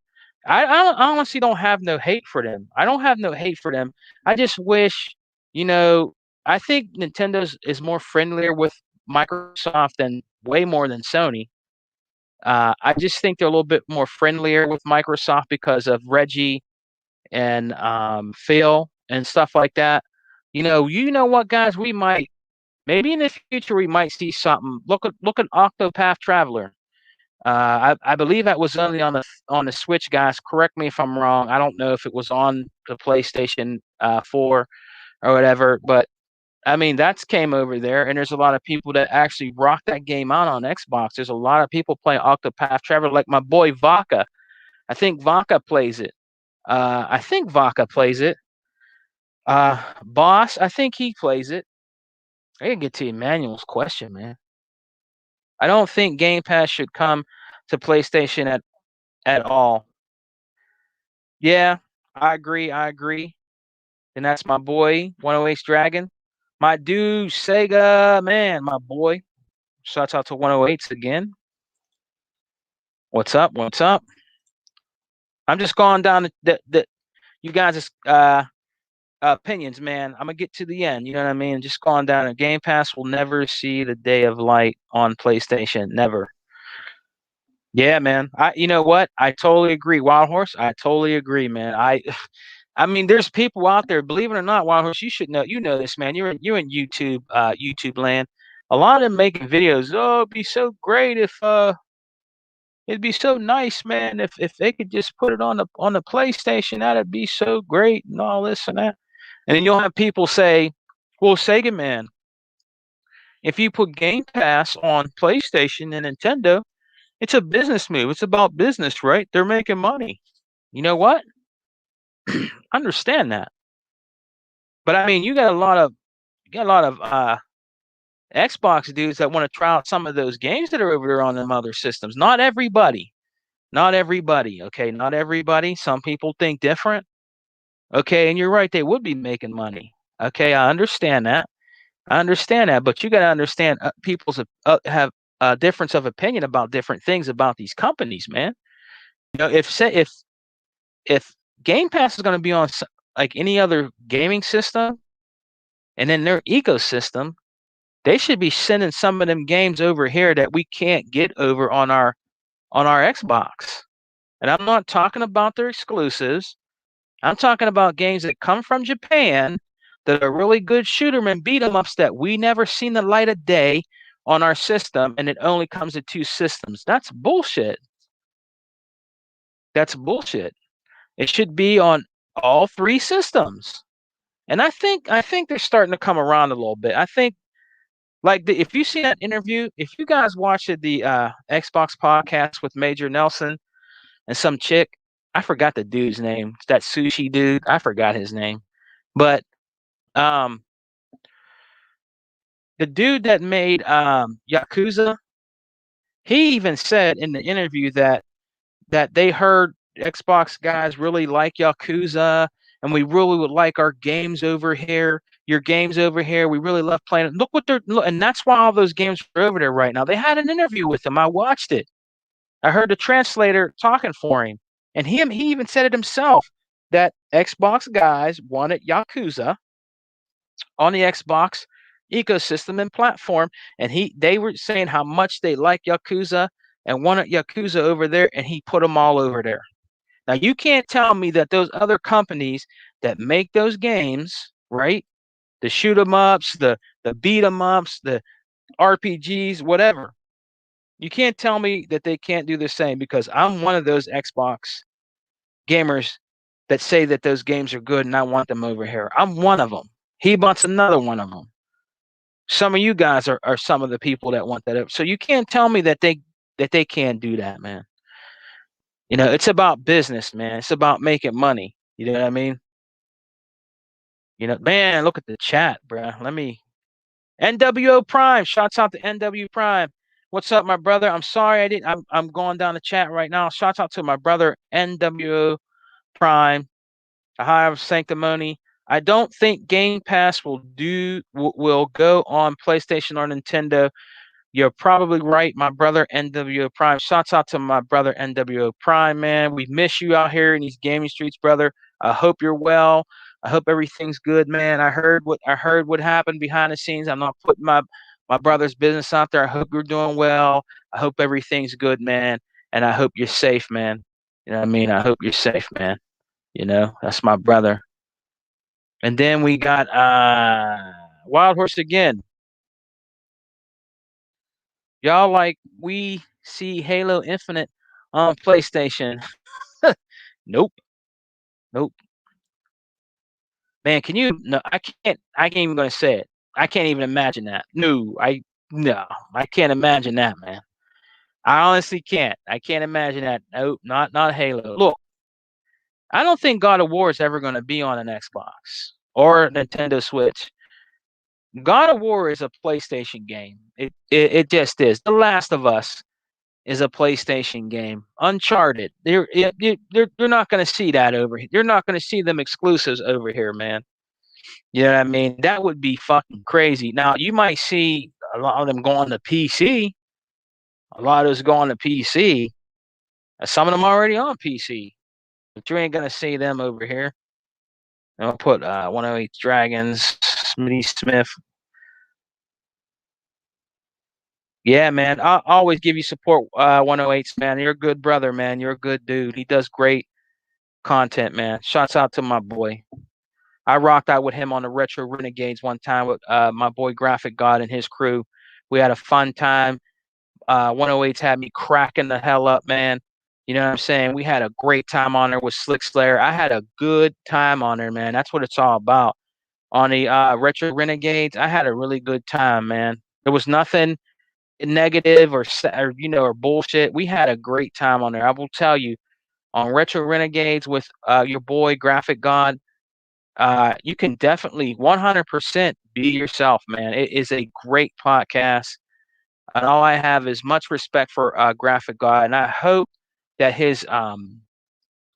I honestly don't have no hate for them. I don't have no hate for them. I just wish, you know, I think Nintendo's is more friendlier with Microsoft than way more than Sony. I just think they're a little bit more friendlier with Microsoft because of Reggie and Phil and stuff like that. You know what, guys? We might maybe in the future we might see something. Look at Octopath Traveler. I believe that was only on the Switch, guys. Correct me if I'm wrong. I don't know if it was on the PlayStation 4 or whatever, but I mean that's came over there, and there's a lot of people that actually rock that game out on Xbox. There's a lot of people playing Octopath Traveler, like my boy Vaca. I think Vaca plays it. I think Vaca plays it. Boss, I think he plays it. I gotta get to Emmanuel's question, man. I don't think Game Pass should come to PlayStation at all. Yeah, I agree. I agree. And that's my boy, 108 Dragon. My dude, Sega, man, my boy. Shouts out to 108s again. What's up? What's up? I'm just going down the you guys' opinions, man. I'm gonna get to the end. You know what I mean? Just going down. And Game Pass will never see the day of light on PlayStation. Never. Yeah, man. You know what? I totally agree. Wild Horse, I totally agree, man. I mean, there's people out there, believe it or not, Wild Horse, you should know. You know this, man. You're in YouTube land. A lot of them making videos. Oh, it'd be so great if it'd be so nice, man, if they could just put it on the PlayStation. That'd be so great and all this and that. And then you'll have people say, "Well, Sega man, if you put Game Pass on PlayStation and Nintendo, it's a business move. It's about business, right? They're making money." You know what? Understand that. But I mean, you got a lot of Xbox dudes that want to try out some of those games that are over there on them other systems. Not everybody. Not everybody, okay? Not everybody. Some people think different. Okay, and you're right, they would be making money. Okay, I understand that. I understand that, but you got to understand people's have a difference of opinion about different things about these companies, man. You know, if Game Pass is going to be on like any other gaming system, and in their ecosystem, they should be sending some of them games over here that we can't get over on our Xbox. And I'm not talking about their exclusives. I'm talking about games that come from Japan that are really good shoot 'em and beat 'em ups that we never seen the light of day on our system, and it only comes to two systems. That's bullshit. That's bullshit. It should be on all three systems. And I think they're starting to come around a little bit. I think like if you see that interview, if you guys watched the Xbox podcast with Major Nelson and some chick, I forgot the dude's name. It's that sushi dude. I forgot his name. But um the dude that made Yakuza, he even said in the interview that they heard Xbox guys really like Yakuza, and we really would like our games over here. Your games over here, we really love playing it. Look what they're look, and that's why all those games are over there right now. They had an interview with him. I watched it. I heard the translator talking for him, and he even said it himself that Xbox guys wanted Yakuza on the Xbox ecosystem and platform, and they were saying how much they like Yakuza and wanted Yakuza over there, and he put them all over there. Now you can't tell me that those other companies that make those games, right? The shoot 'em ups, the beat 'em ups, the RPGs, whatever. You can't tell me that they can't do the same because I'm one of those Xbox gamers that say that those games are good and I want them over here. I'm one of them. He wants another one of them. Some of you guys are some of the people that want that. So you can't tell me that they can't do that, man. You know, it's about business, man. It's about making money. You know what I mean? You know, man, look at the chat, bro. Let me NWO Prime. Shouts out to NW Prime. What's up, my brother? I'm sorry I didn't. I'm going down the chat right now. Shouts out to my brother NWO Prime. A high of sanctimony. I don't think Game Pass will go on PlayStation or Nintendo. You're probably right, my brother NWO Prime. Shouts out to my brother NWO Prime, man. We miss you out here in these gaming streets, brother. I hope you're well. I hope everything's good, man. I heard what happened behind the scenes. I'm not putting my brother's business out there. I hope you're doing well. I hope everything's good, man. And I hope you're safe, man. You know what I mean? I hope you're safe, man. You know, that's my brother. And then we got Wild Horse again. Y'all like we see Halo Infinite on PlayStation. Nope. Nope. Man, can you no, I can't even gonna say it. I can't even imagine that. No, I can't imagine that, man. I honestly can't. I can't imagine that. Nope, not Halo. Look, I don't think God of War is ever gonna be on an Xbox or Nintendo Switch. God of War is a PlayStation game. It just is. The Last of Us is a PlayStation game. Uncharted. You're not going to see that over here. You're not going to see them exclusives over here, man. You know what I mean? That would be fucking crazy. Now you might see a lot of them go on the PC. A lot of those go on the PC. Some of them already on PC, but you ain't gonna see them over here. And I'll put 108 Dragons, Smitty Smith. Yeah, man. I'll always give you support, 108s, man. You're a good brother, man. You're a good dude. He does great content, man. Shouts out to my boy. I rocked out with him on the Retro Renegades one time with my boy Graphic God and his crew. We had a fun time. 108s had me cracking the hell up, man. You know what I'm saying? We had a great time on there with Slick Slayer. I had a good time on there, man. That's what it's all about. On the Retro Renegades, I had a really good time, man. There was nothing negative or bullshit. We had a great time on there. I will tell you, on Retro Renegades with your boy Graphic God, you can definitely 100% be yourself, man. It is a great podcast, and all I have is much respect for Graphic God, and I hope that his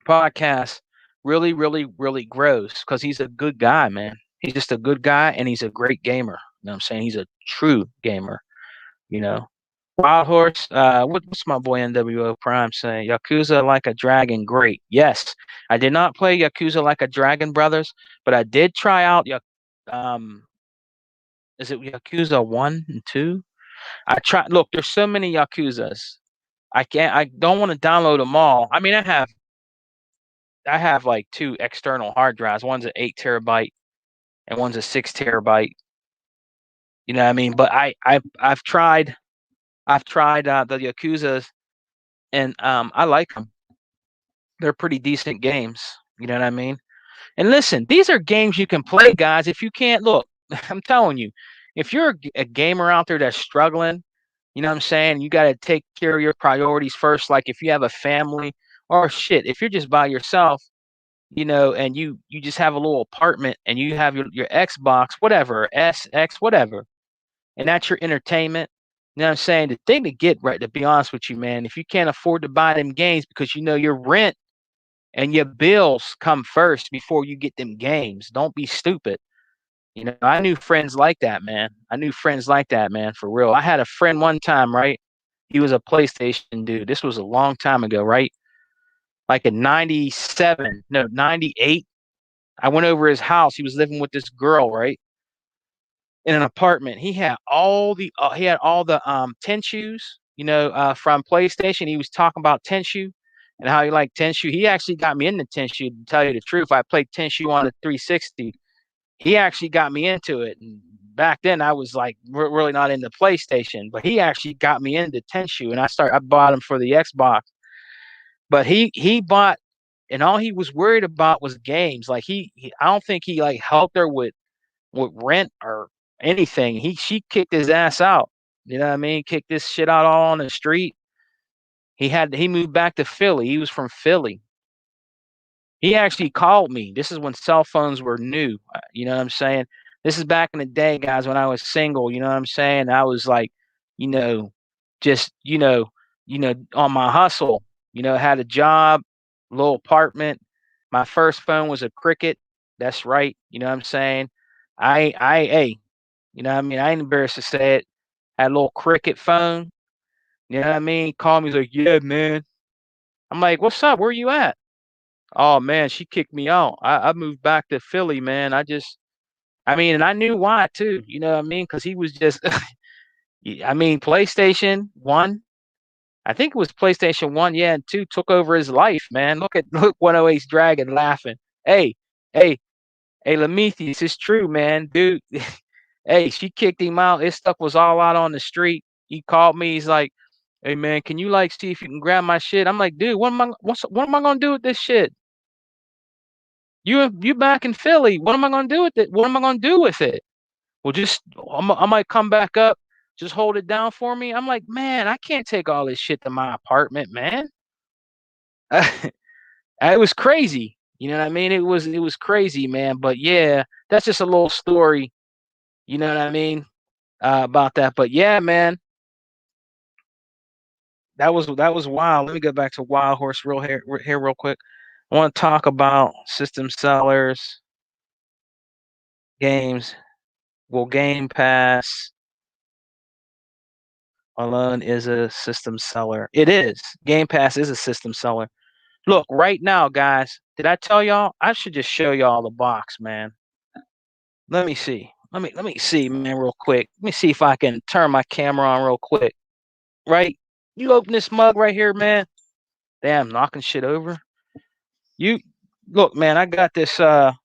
podcast really, really, really grows because he's a good guy, man. He's just a good guy and he's a great gamer. You know what I'm saying? He's a true gamer, you know. Wild Horse, what's my boy NWO Prime saying? Yakuza Like a Dragon, great. Yes, I did not play Yakuza Like a Dragon Brothers, but I did try out um is it Yakuza 1 and 2? I tried. Look, there's so many Yakuzas. I don't want to download them all. I mean, I have like two external hard drives. One's an 8 terabyte and one's a 6 terabyte. You know what I mean? But I've tried the Yakuzas and I like them. They're pretty decent games. You know what I mean? And listen, these are games you can play, guys. If you can't look, I'm telling you, if you're a gamer out there that's struggling, you know what I'm saying? You got to take care of your priorities first. Like if you have a family or shit, if you're just by yourself, and you just have a little apartment and you have your Xbox, whatever, SX, whatever, and that's your entertainment. You know what I'm saying? The thing to get right, to be honest with you, man, if you can't afford to buy them games because your rent and your bills come first before you get them games, don't be stupid. I knew friends like that, man. I knew friends like that, man, for real. I had a friend one time, right? He was a PlayStation dude. This was a long time ago, right? Like in 97, no, 98. I went over his house. He was living with this girl, right? In an apartment. He had all the Tenshu's, from PlayStation. He was talking about Tenshu and how he liked Tenshu. He actually got me into Tenshu, to tell you the truth. I played Tenshu on the 360. He actually got me into it. And back then I was like really not into PlayStation, but he actually got me into Tenshu and I bought him for the Xbox. But he bought, and all he was worried about was games. Like I don't think he like helped her with rent or anything. She kicked his ass out. You know what I mean? Kicked this shit out all on the street. He moved back to Philly. He was from Philly. He actually called me. This is when cell phones were new. You know what I'm saying? This is back in the day, guys, when I was single. You know what I'm saying? I was like, you know, just on my hustle. Had a job, little apartment. My first phone was a Cricket. That's right. You know what I'm saying? Hey, you know what I mean? I ain't embarrassed to say it. Had a little Cricket phone. You know what I mean? Called me. He's like, yeah, man. I'm like, what's up? Where you at? Oh man, she kicked me out. I moved back to Philly, man. And I knew why too. You know what I mean? Because he was just, PlayStation 1. I think it was PlayStation 1, yeah, and 2 took over his life, man. Look 108's Dragon laughing. Hey, hey, hey, Lemetheus, it's true, man, dude. Hey, she kicked him out. His stuff was all out on the street. He called me. He's like, "Hey, man, can you like see if you can grab my shit?" I'm like, "Dude, what am I gonna do with this shit? You back in Philly. What am I gonna do with it? What am I gonna do with it?" Well, I might come back up. Just hold it down for me. I'm like, man, I can't take all this shit to my apartment, man. It was crazy. You know what I mean? It was crazy, man. But yeah, that's just a little story. You know what I mean, about that. But yeah, man, that was wild. Let me go back to Wild Horse here real quick. I want to talk about system sellers, games. Will Game Pass alone is a system seller? It is. Game Pass is a system seller. Look, right now, guys, did I tell y'all? I should just show y'all the box, man. Let me see. Let me see, man, real quick. Let me see if I can turn my camera on real quick. Right? You open this mug right here, man. Damn, knocking shit over. You look, man, I got this let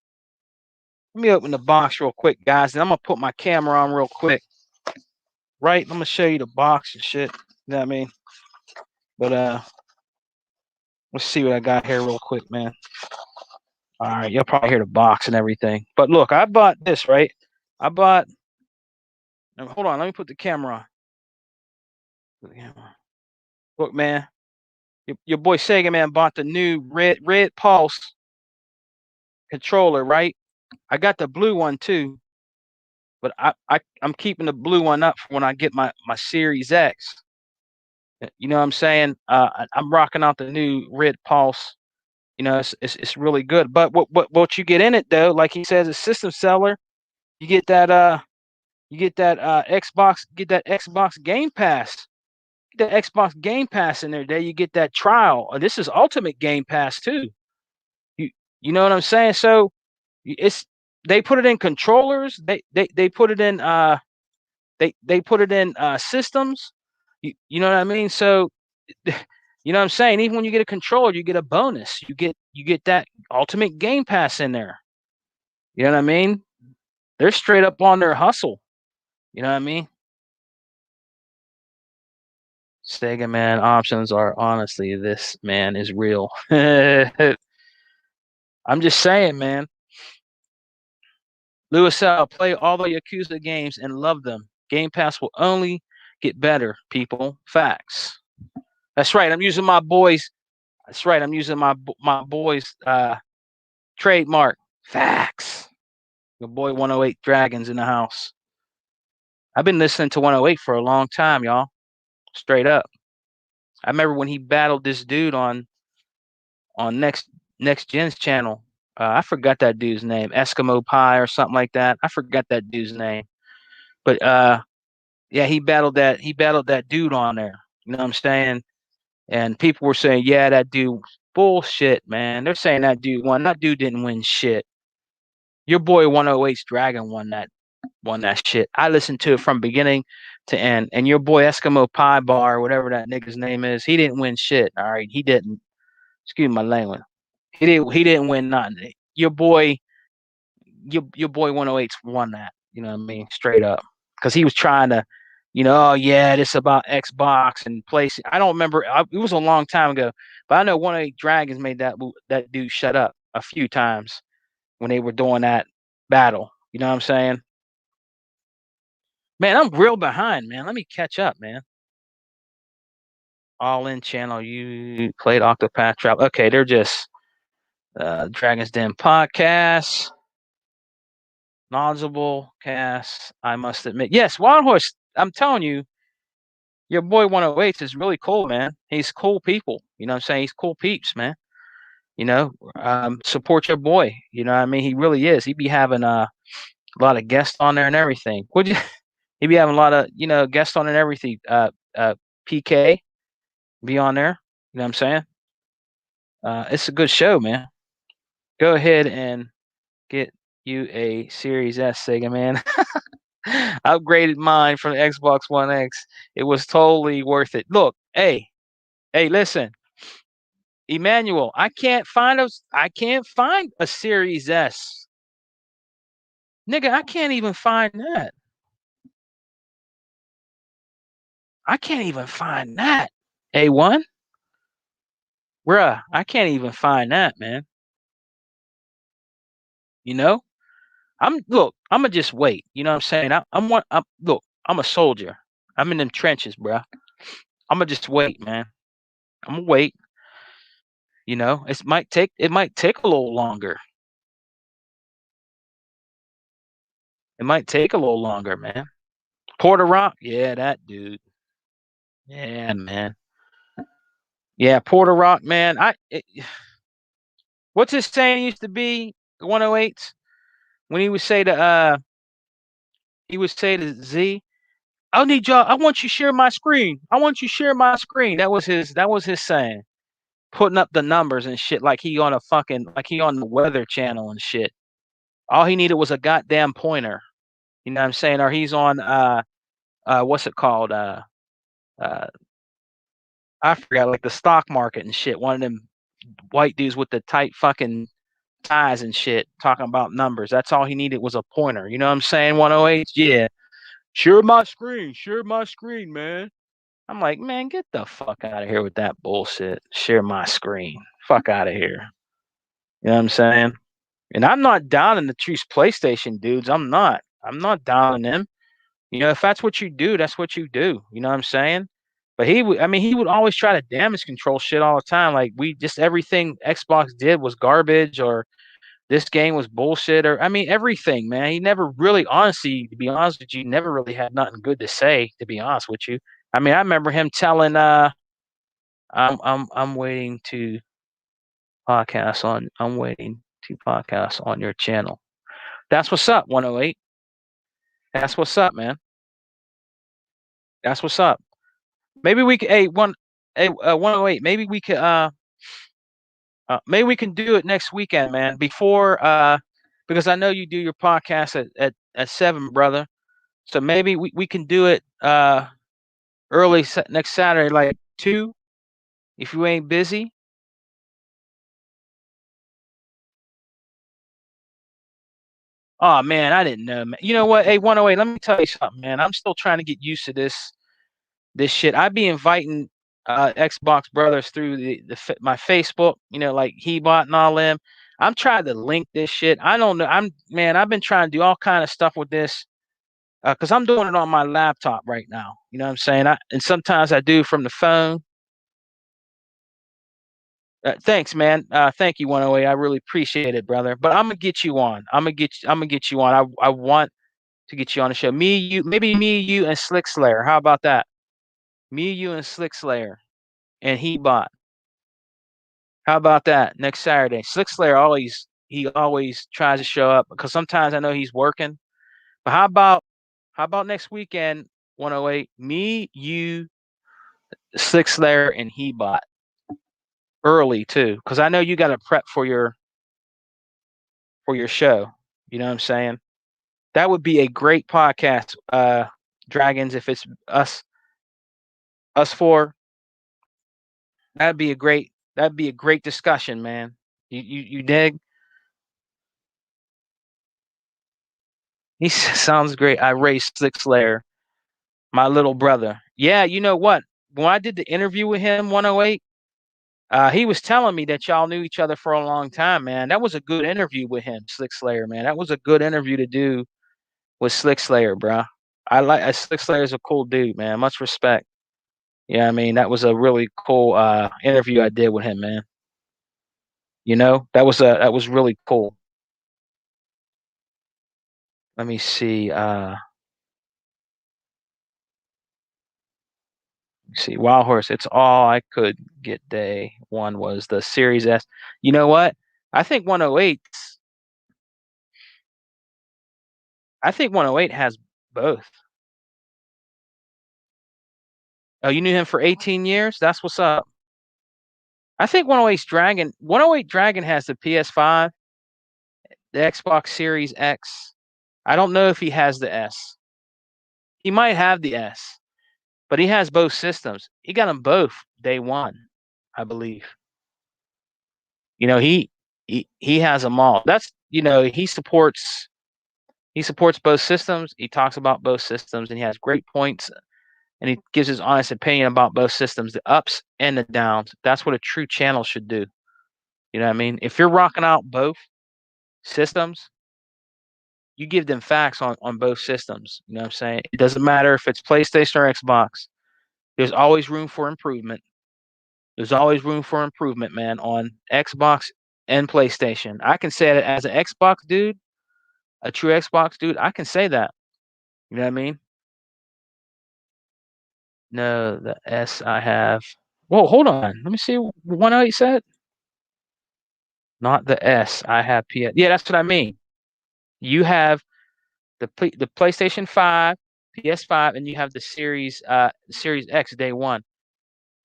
me open the box real quick, guys, and I'm gonna put my camera on real quick. Right? I'm gonna show you the box and shit. You know what I mean? But let's see what I got here real quick, man. All right, you'll probably hear the box and everything. But look, I bought this, right? I bought now, hold on, let me put the camera on. Put the camera on. Look, man, your boy Sega Man bought the new Red Pulse controller, right? I got the blue one too, but I'm keeping the blue one up for when I get my Series X. You know what I'm saying? I'm rocking out the new Red Pulse. You know, it's really good. But what you get in it though, like he says, a system seller, you get that Xbox Game Pass. Get that Xbox Game Pass in there. There you get that trial. This is Ultimate Game Pass too. You you know what I'm saying? So it's they put it in controllers. They put it in they put it in systems. You know what I mean? So you know what I'm saying? Even when you get a controller, you get a bonus. You get that Ultimate Game Pass in there. You know what I mean? They're straight up on their hustle. You know what I mean? Sega man options are honestly this man is real. I'm just saying, man. Lewis L, play all the Yakuza games and love them. Game Pass will only get better, people. Facts. That's right. I'm using my boys. That's right. I'm using my boys trademark. Facts. Your boy 108 Dragons in the house. I've been listening to 108 for a long time, y'all. Straight up. I remember when he battled this dude on Next Gen's channel. I forgot that dude's name, Eskimo Pie or something like that. I forgot that dude's name, but yeah, he battled that dude on there. You know what I'm saying? And people were saying, yeah, that dude bullshit, man. They're saying that dude won. That dude didn't win shit. Your boy 108's Dragon won that shit. I listened to it from beginning to end. And your boy Eskimo Pie Bar, whatever that nigga's name is, he didn't win shit. All right, he didn't. Excuse my language. He didn't win nothing. Your boy 108's won that. You know what I mean? Straight up. Because he was trying to, oh yeah, this about Xbox and PlayStation. I don't remember. It was a long time ago, but I know 108 Dragons made that dude shut up a few times when they were doing that battle. You know what I'm saying? Man, I'm real behind, man. Let me catch up, man. All in channel. You played Octopath Travel. Okay, they're just Dragon's Den podcast. Knowledgeable cast, I must admit. Yes, Wild Horse, I'm telling you, your boy 108 is really cool, man. He's cool people. You know what I'm saying? He's cool peeps, man. Support your boy. You know what I mean? He really is. He be having a lot of guests on there and everything. Would you he be having a lot of, guests on and everything. PK be on there. You know what I'm saying? It's a good show, man. Go ahead and get you a Series S, Sega man. Upgraded mine from the Xbox One X. It was totally worth it. Look, hey, listen, Emmanuel, I can't find a Series S. Nigga, I can't even find that. I can't even find that. A1? Bruh, I can't even find that, man. You know? I'ma just wait. You know what I'm saying? I'm a soldier. I'm in them trenches, bruh. I'ma just wait, man. I'm gonna wait. It might take a little longer. It might take a little longer, man. Porter Rock, yeah, that dude. Yeah, man. Yeah, Porter Rock, man. What's his saying used to be 108s when he would say to Z, I need y'all. I want you to share my screen. I want you to share my screen. That was his saying. Putting up the numbers and shit like he on the Weather Channel and shit. All he needed was a goddamn pointer. You know what I'm saying? Or he's on what's it called? Uh I forgot, like the stock market and shit. One of them white dudes with the tight fucking ties and shit talking about numbers. That's all he needed was a pointer. You know what I'm saying? 108? Yeah. Share my screen. Share my screen, man. I'm like, man, get the fuck out of here with that bullshit. Share my screen. Fuck out of here. You know what I'm saying? And I'm not down in the Truce PlayStation dudes. I'm not. I'm not down in them. If that's what you do, that's what you do. You know what I'm saying? But he would always try to damage control shit all the time. Like everything Xbox did was garbage, or this game was bullshit, or everything, man. He never really, honestly, to be honest with you, never really had nothing good to say. To be honest with you, I mean, I remember him telling I'm waiting to I'm waiting to podcast on your channel. That's what's up, 108. That's what's up, man. That's what's up. Maybe we could, 108. Maybe we can do it next weekend, man. Before because I know you do your podcast at 7, brother. So maybe we can do it early next Saturday, like 2, if you ain't busy. Oh man, I didn't know, man. You know what? Hey, 108, let me tell you something, man. I'm still trying to get used to this shit. I be inviting Xbox brothers through my Facebook, like Hebot and all them. I'm trying to link this shit. I don't know. I've been trying to do all kind of stuff with this because I'm doing it on my laptop right now. You know what I'm saying? And sometimes I do from the phone. Thanks, man. Thank you, 108. I really appreciate it, brother. But I'm gonna get you on. I'm gonna get you on. I want to get you on the show. Maybe me, you, and Slick Slayer. How about that? Me, you, and Slick Slayer, and Hebot. How about that? Next Saturday. Slick Slayer always tries to show up because sometimes I know he's working. But how about next weekend, 108? Me, you, Slick Slayer, and Hebot. Early too, because I know you got to prep for your show. You know what I'm saying? That would be a great podcast, Dragons. If it's us four, that'd be a great discussion, man. You dig? He sounds great. I raised Slick Slayer, my little brother. Yeah, you know what? When I did the interview with him, 108, he was telling me that y'all knew each other for a long time, man. That was a good interview with him, Slick Slayer, man. That was a good interview to do with Slick Slayer, bro. Slick Slayer's a cool dude, man. Much respect. Yeah, I mean, that was a really cool interview I did with him, man. That was really cool. Let me see. See, Wild Horse. It's all I could get. Day one was the Series S. You know what? I think 108. I think 108 has both. Oh, you knew him for 18 years? That's what's up. I think 108 Dragon has the PS5, the Xbox Series X. I don't know if he has the S. He might have the S, but he has both systems. He got them both day one, I believe. He has them all. He supports both systems. He talks about both systems, and he has great points. And he gives his honest opinion about both systems, the ups and the downs. That's what a true channel should do. You know what I mean? If you're rocking out both systems, you give them facts on both systems. You know what I'm saying? It doesn't matter if it's PlayStation or Xbox. There's always room for improvement. There's always room for improvement, man, on Xbox and PlayStation. I can say that as an Xbox dude, a true Xbox dude, I can say that. You know what I mean? No, the S I have. Whoa, hold on. Let me see. 108 said. Not the S. I have PS. Yeah, that's what I mean. You have the PlayStation 5, PS5, and you have the Series X day one.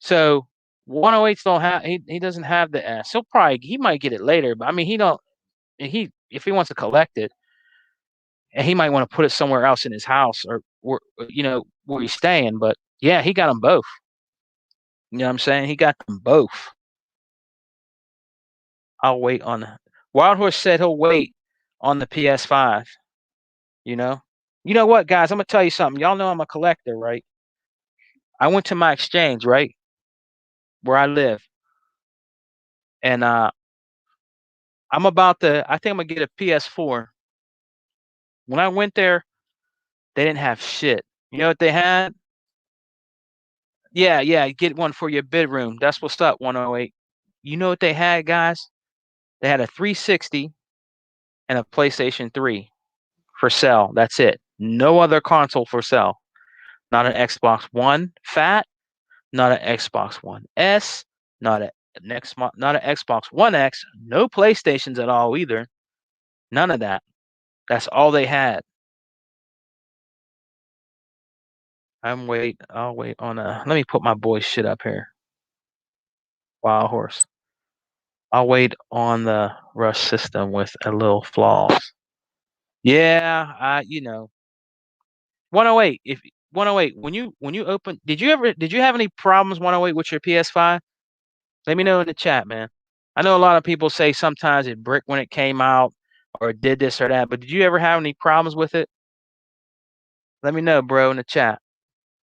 So 108s don't have he doesn't have the S. He might get it later, but I mean he don't he if he wants to collect it, and he might want to put it somewhere else in his house or where he's staying. But yeah, he got them both. You know what I'm saying? He got them both. I'll wait on Wild Horse said he'll wait on the PS5. You know? You know what, guys? I'm gonna tell you something. Y'all know I'm a collector, right? I went to my exchange, right? Where I live. And I think I'm gonna get a PS4. When I went there, they didn't have shit. You know what they had? Yeah, yeah, get one for your bedroom. That's what's up, 108. You know what they had, guys? They had a 360 and a PlayStation 3 for sale. That's it. No other console for sale. not an Xbox One Fat, not an Xbox One S, not a not an Xbox One X, no PlayStations at all either. None of that. That's all they had. I'll wait on let me put my boy's shit up here. Wild Horse. I'll wait on the Rush system with a little flaws. Yeah, 108. If 108, when you open, did you have any problems 108 with your PS5? Let me know in the chat, man. I know a lot of people say sometimes it bricked when it came out or it did this or that, but did you ever have any problems with it? Let me know, bro, in the chat.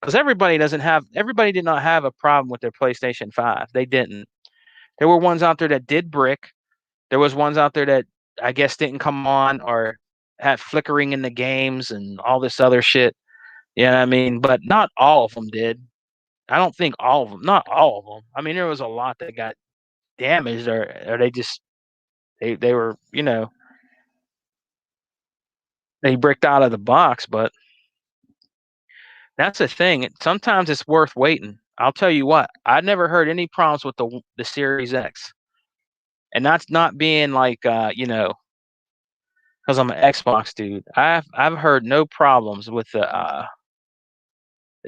Because everybody did not have a problem with their PlayStation 5. They didn't. There were ones out there that did brick. There was ones out there that I guess didn't come on or had flickering in the games and all this other shit. You know what I mean? But not all of them did. I don't think all of them. Not all of them. I mean, there was a lot that got damaged or they just they were, they bricked out of the box, but that's the thing. Sometimes it's worth waiting. I'll tell you what, I never heard any problems with the Series X. And that's not being like because I'm an Xbox dude. I've heard no problems with the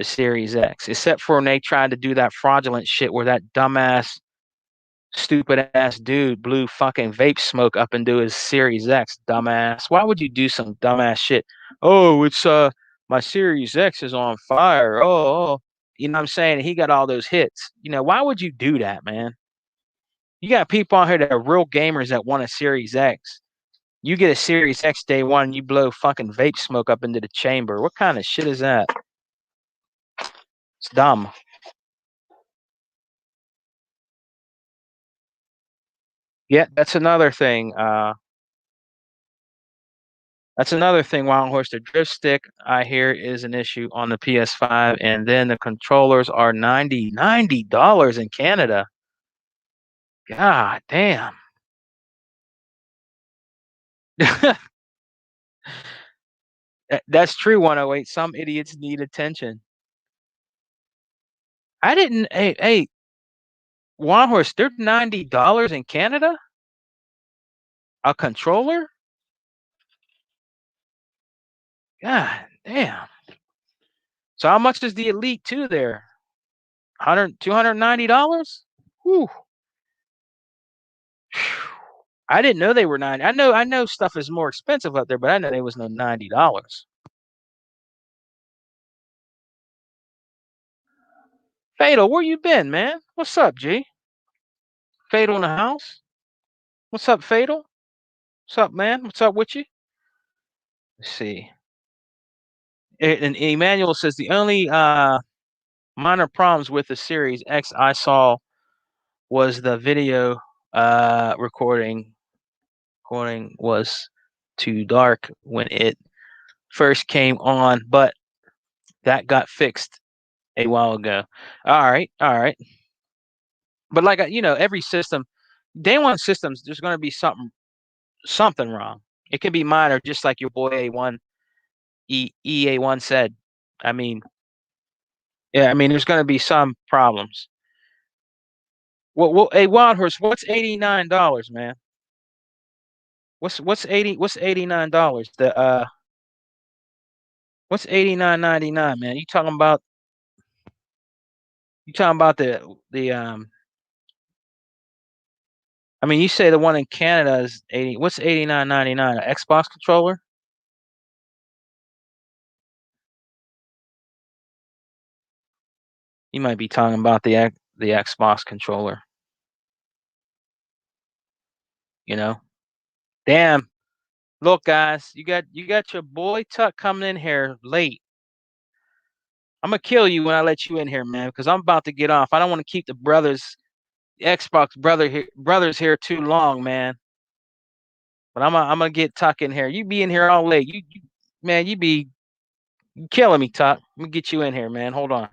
Series X, except for when they tried to do that fraudulent shit where that dumbass, stupid ass dude blew fucking vape smoke up into his Series X, dumbass. Why would you do some dumbass shit? Oh, it's my Series X is on fire. Oh, you know what I'm saying? He got all those hits. Why would you do that, man? You got people out here that are real gamers that want a Series X. You get a Series X day one and you blow fucking vape smoke up into the chamber. What kind of shit is that? It's dumb. Yeah, that's another thing. Wild Horse. The drift stick, I hear, is an issue on the PS5, and then the controllers are $90 in Canada. God damn. That's true, 108. Some idiots need attention. I didn't. Hey, Wild Horse, they're $90 in Canada? A controller? God damn. So how much is the Elite 2 there? $290? Whew. I didn't know they were 90. I know stuff is more expensive up there, but I know there was no $90. Fatal, where you been, man? What's up, G? Fatal in the house? What's up, Fatal? What's up, man? What's up with you? Let's see. And Emmanuel says the only minor problems with the Series X I saw was the video recording was too dark when it first came on, but that got fixed a while ago. All right. But like every system, day one systems, there's going to be something wrong. It can be minor, just like your boy EA1 said. I mean, yeah, I mean, there's going to be some problems. Well, hey, Wild Horse, what's $89, man? What's $89? What's $89.99, man? You talking about the I mean, you say the one in Canada is 80. What's $89.99? An Xbox controller? You might be talking about the Xbox controller. Damn. Look, guys, you got your boy Tuck coming in here late. I'm gonna kill you when I let you in here, man, because I'm about to get off. I don't want to keep the Xbox brothers here too long, man. But I'm gonna get Tuck in here. You be in here all late. Man, you be killing me, Tuck. Let me get you in here, man. Hold on.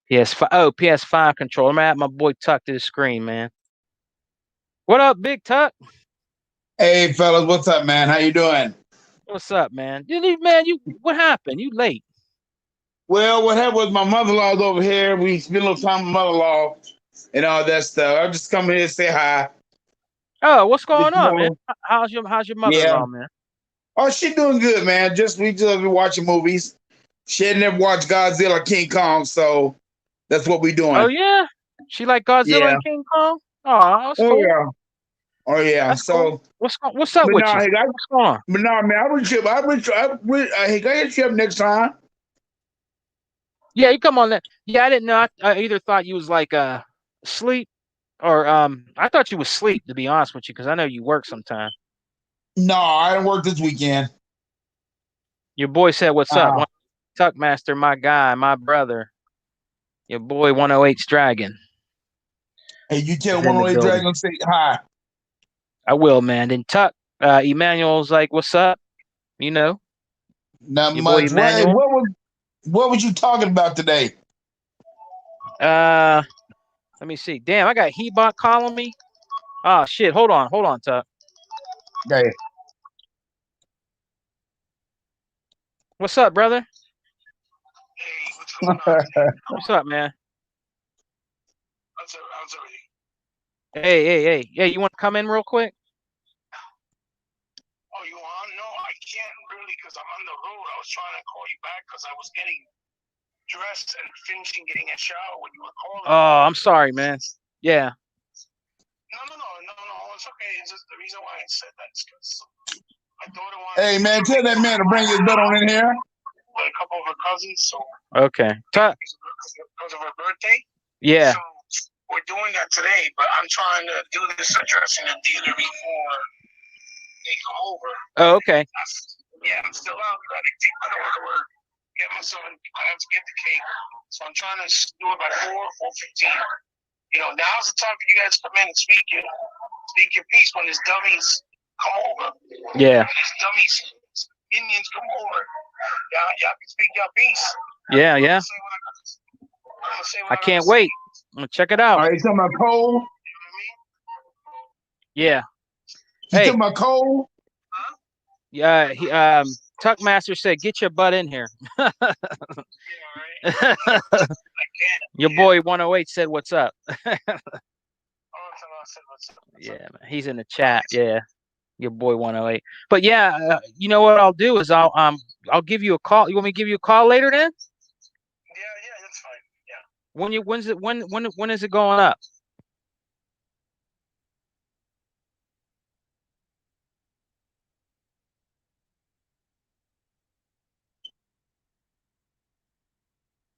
PS5 controller. I'm gonna add my boy Tuck to the screen, man. What up, Big Tuck? Hey, fellas, what's up, man? How you doing? What's up, man? Man, what happened? You late? Well, what happened was my mother-in-law's over here. We spent a little time with mother-in-law and all that stuff. I'm just coming here to say hi. Oh, what's This going on, man? morning. How's your Yeah. mother-in-law, man? Oh, she doing good, man. We just been watching movies. She had never watched Godzilla, King Kong, so that's what we Oh doing. yeah, she like Godzilla Yeah. and King Kong. Oh, that's Oh cool. yeah. Oh yeah. That's cool. So, What's up but with nah, you? hey, What's going on? man, hey, can I hit you up next time? Yeah, you come on that. Yeah, I didn't know. I either thought you was like asleep or I thought you was asleep, to be honest with you, because I know you work sometime. No, I didn't work this weekend. Your boy said, "What's up, Uh, Tuckmaster? My guy, my brother, your boy 108's Dragon hey, you tell is in the 108 building." Dragon say hi. I will, man. Then Tuck, Emmanuel's like, "What's up?" You know, Not your boy much. Emmanuel. What was you talking about today? Uh, Let me see. Damn, I got Hebot calling me. Oh shit! Hold on, Tuck. Hey. What's up, brother? Hey, what's going on? What's up, man? How's everything? Hey! You want to come in real quick? Oh, you on? No, I can't really because I'm on the road. I was trying to call you back because I was getting dressed and finishing getting a shower when you were calling. Oh, I'm sorry, man. Yeah. No. It's okay. It's just the reason why I said that is because my daughter wanted. Hey man, tell that man to bring his butt on in here. With a couple of her cousins, so. Okay. Tuck. Because of her birthday. Yeah. So we're doing that today, but I'm trying to do this addressing the dealer before they come over. Oh, okay. I'm still out. I got to take my daughter to work, get my son, I have to get the cake. So I'm trying to do it by 4:15. Now's the time for you guys to come in and speak your piece when these dummies come over. Yeah. When these dummies, Indians come over. Y'all can speak your piece. Yeah. I'm gonna say what I can't wait. I'm gonna check it out. All right, you talking about Cole? Yeah. You Hey. talking about Cole? Yeah. Tuckmaster said, "Get your butt in here." Your boy 108 said, "What's up?" Yeah, man. He's in the chat. Yeah, your boy 108. But yeah, you know what I'll do is I'll give you a call. You want me to give you a call later then? Yeah, that's fine. Yeah. When is it going up?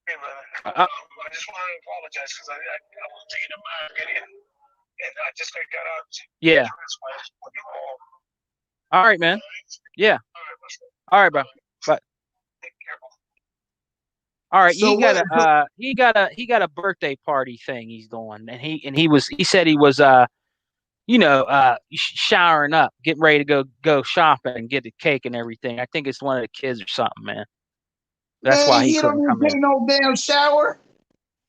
Okay, brother. I just want to apologize because I was taking a market and I just got out. Yeah. All right, man. Yeah. All right, bro. But all right, So he got a birthday party thing he's doing, and he said he was showering up, getting ready to go shopping and get the cake and everything. I think it's one of the kids or something, man. That's man, why he he don't couldn't even come take in. no damn shower.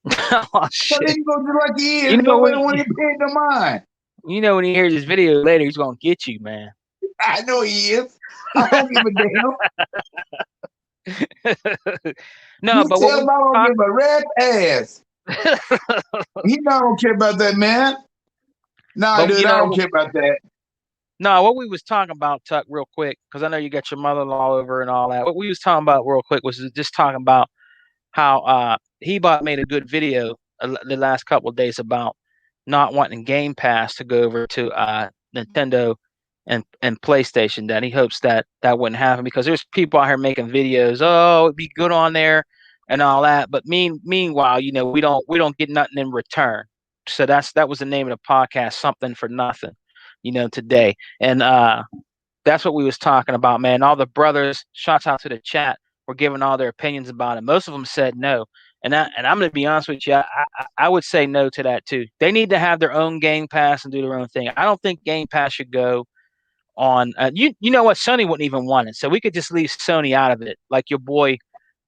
Oh So shit! then you go do like he is. You know Nobody when want to pay no mind. you know when he hears this video later, he's gonna get you, man. I know he is. I don't give a damn. No, You but tell him I don't give a rat ass. He don't care about that, man. Nah, But, dude, I don't care about that. No, what we was talking about, Tuck, real quick, because I know you got your mother-in-law over and all that. What we was talking about real quick was just talking about how Hebot made a good video the last couple of days about not wanting Game Pass to go over to Nintendo and PlayStation. That he hopes that wouldn't happen because there's people out here making videos. Oh, it'd be good on there and all that. But meanwhile, we don't get nothing in return. So that was the name of the podcast, Something for Nothing. Today, and that's what we was talking about, man. All the brothers, shouts out to the chat, were giving all their opinions about it. Most of them said no, and I'm going to be honest with you. I would say no to that too. They need to have their own Game Pass and do their own thing. I don't think Game Pass should go on. You know what? Sony wouldn't even want it, so we could just leave Sony out of it, like your boy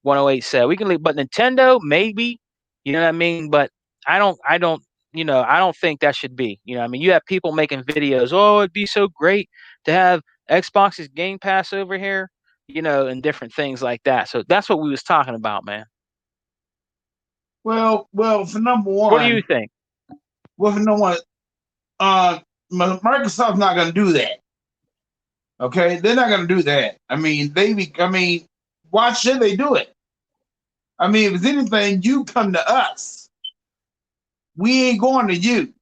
108 said. We can leave, but Nintendo maybe. You know what I mean? But I don't. I don't think that should be. You have people making videos. Oh, it'd be so great to have Xbox's Game Pass over here, and different things like that. So that's what we was talking about, man. Well, for number one. What do you think? Well, for number one, Microsoft's not going to do that. Okay, they're not going to do that. I mean, why should they do it? I mean, if it's anything, you come to us. We ain't going to you.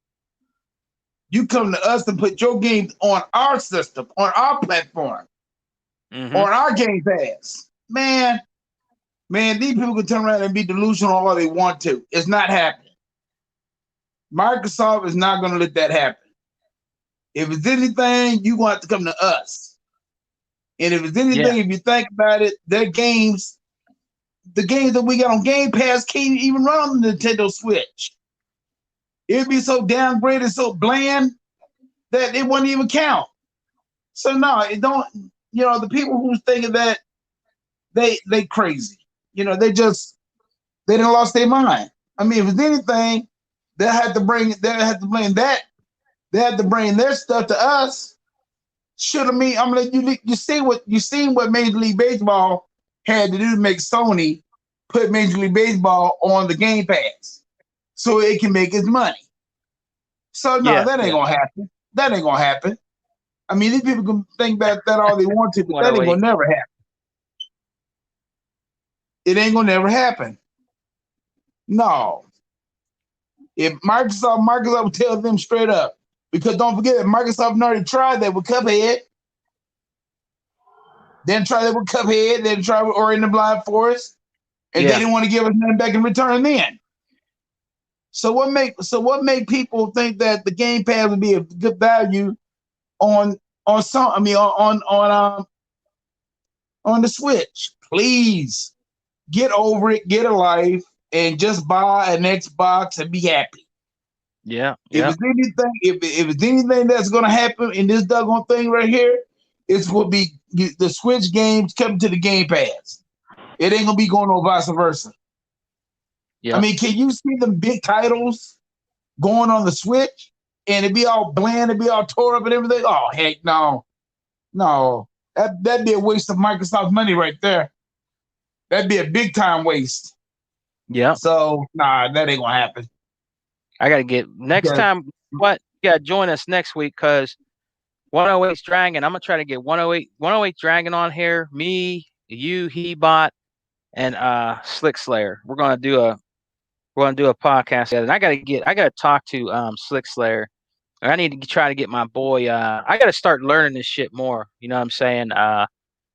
You come to us and put your games on our system, on our platform, on our Game Pass. Man, these people can turn around and be delusional all they want to. It's not happening. Microsoft is not going to let that happen. If it's anything, you're going to have to come to us. And if it's anything, if you think about it, their games, the games that we got on Game Pass can't even run on the Nintendo Switch. It'd be so downgraded, so bland that it wouldn't even count. So no, it don't. You know, the people who's thinking that they crazy. You know, they done lost their mind. I mean, if it's anything, they have to bring their stuff to us. Should have mean I'm gonna let you see what Major League Baseball had to do to make Sony put Major League Baseball on the Game Pass so it can make its money. So no, that ain't gonna happen. That ain't gonna happen. I mean, these people can think about that all they want to, but that ain't gonna never happen. It ain't gonna never happen. No. If Microsoft will tell them straight up, because don't forget that Microsoft already tried that with Cuphead. Then try that with Cuphead. Then try with Ori and the Blind Forest, and they didn't want to give us nothing back in return. Then, so what make people think that the Game Pass would be a good value on the Switch? Please get over it, get a life, and just buy an Xbox and be happy. Yeah. If it's anything that's gonna happen in this doggone thing right here, it's gonna be the Switch games coming to the Game Pass. It ain't gonna be going on vice versa. Yeah. I mean, can you see the big titles going on the Switch and it be all bland, it be all tore up and everything? Oh heck no. That'd be a waste of Microsoft's money right there. That'd be a big time waste. Yeah. So that ain't gonna happen. I gotta get next time. What? You gotta join us next week because 108's Dragon. I'm gonna try to get 108 Dragon on here. Me, you, Hebot, and Slick Slayer. We're gonna do a podcast together. And I gotta talk to Slick Slayer. I need to try to get my boy. I gotta start learning this shit more. You know what I'm saying?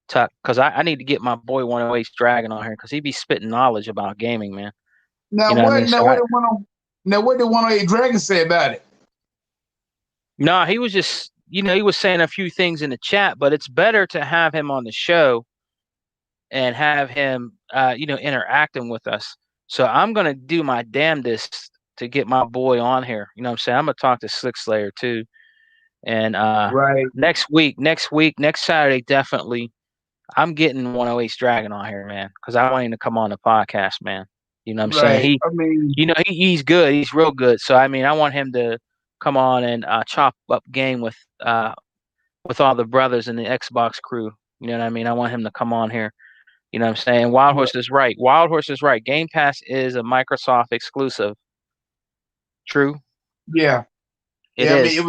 Tuck, because I need to get my boy 108's Dragon on here because he be spitting knowledge about gaming, man. Now what did 108 Dragon say about it? No, he was just, he was saying a few things in the chat, but it's better to have him on the show and have him, interacting with us. So I'm going to do my damnedest to get my boy on here. You know what I'm saying? I'm going to talk to Slick Slayer too. And next Saturday, definitely, I'm getting 108's Dragon on here, man, because I want him to come on the podcast, man. You know what I'm saying? He's good. He's real good. So, I mean, I want him to come on and chop up game with all the brothers in the Xbox crew. You know what I mean? I want him to come on here. You know what I'm saying? Wild Horse is right. Game Pass is a Microsoft exclusive. True? Yeah. It is. I mean, it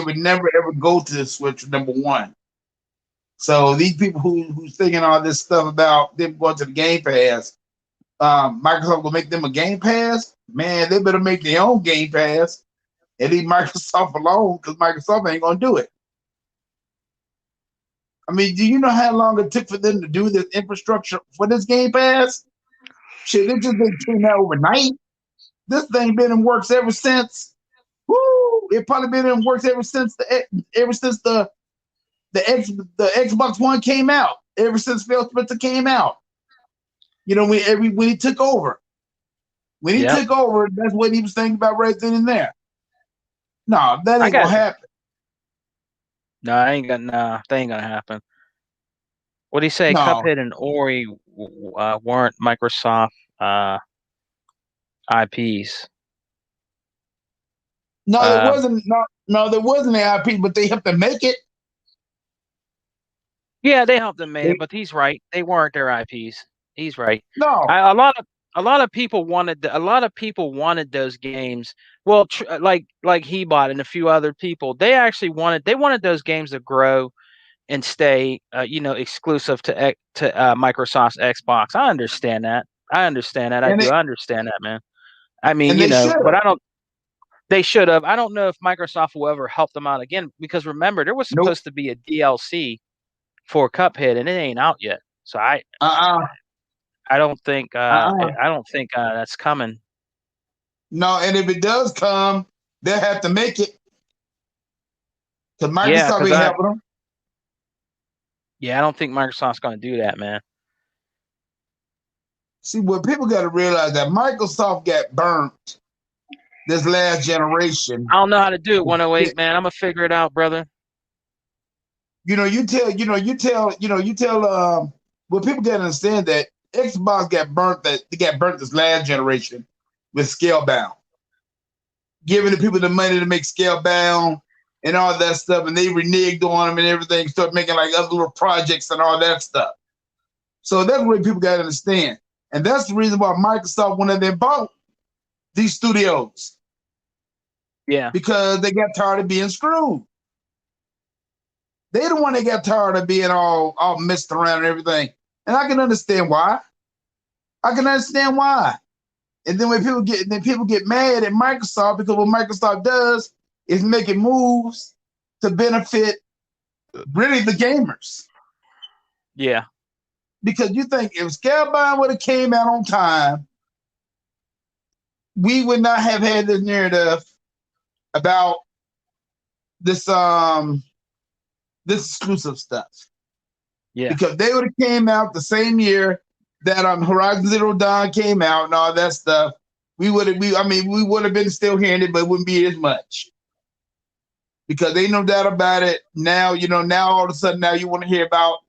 would never ever go to the Switch, number one. So these people who's thinking all this stuff about them going to the Game Pass, Microsoft will make them a Game Pass. Man, they better make their own Game Pass and leave Microsoft alone because Microsoft ain't gonna do it. I mean, do you know how long it took for them to do this infrastructure for this Game Pass? Shit, it just didn't turn out overnight. This thing been in works ever since. Woo! It probably been in works ever since the Xbox One came out. Ever since Phil Spencer came out. You know, when he took over. When he took over, that's what he was thinking about right then and there. No, that ain't gonna happen. No, that ain't gonna happen. What do you say? No. Cuphead and Ori weren't Microsoft IPs. No, there wasn't. No, there wasn't an IP, but they helped to make it. Yeah, they helped them make it, but he's right. They weren't their IPs. He's right. No, a a lot of people wanted those games. Well, like Hebot and a few other people, they actually wanted those games to grow and stay, exclusive to Microsoft's Xbox. I understand that. I understand that. I And do. they, I understand that, man. I mean, and they should but have. I don't. They should have. I don't know if Microsoft will ever help them out again because remember there was Nope. supposed to be a DLC for Cuphead and it ain't out yet. So Uh-uh. I don't think Uh-uh. that's coming. No, and if it does come, they'll have to make it. Because Yeah, Microsoft ain't helping them. I don't think Microsoft's going to do that, man. See, what people got to realize that Microsoft got burnt this last generation. I don't know how to do it, 108, man. I'm gonna figure it out, brother. You tell what people got to understand that Xbox got burnt. That they got burnt this last generation with Scalebound, giving the people the money to make Scalebound and all that stuff, and they reneged on them and everything, started making like other little projects and all that stuff. So that's what people got to understand, and that's the reason why Microsoft went in there and bought these studios. Yeah, because they got tired of being screwed. They the one that got tired of being all messed around and everything, and I can understand why. And then when people get mad at Microsoft because what Microsoft does is making moves to benefit really the gamers. Yeah. Because you think if Scalebound would have came out on time, we would not have had this narrative about this exclusive stuff. Yeah. Because they would have came out the same year that Horizon Zero Dawn came out and all that stuff, we would have been still hearing it, but it wouldn't be as much. Because ain't no doubt about it. Now, now all of a sudden now you want to hear about,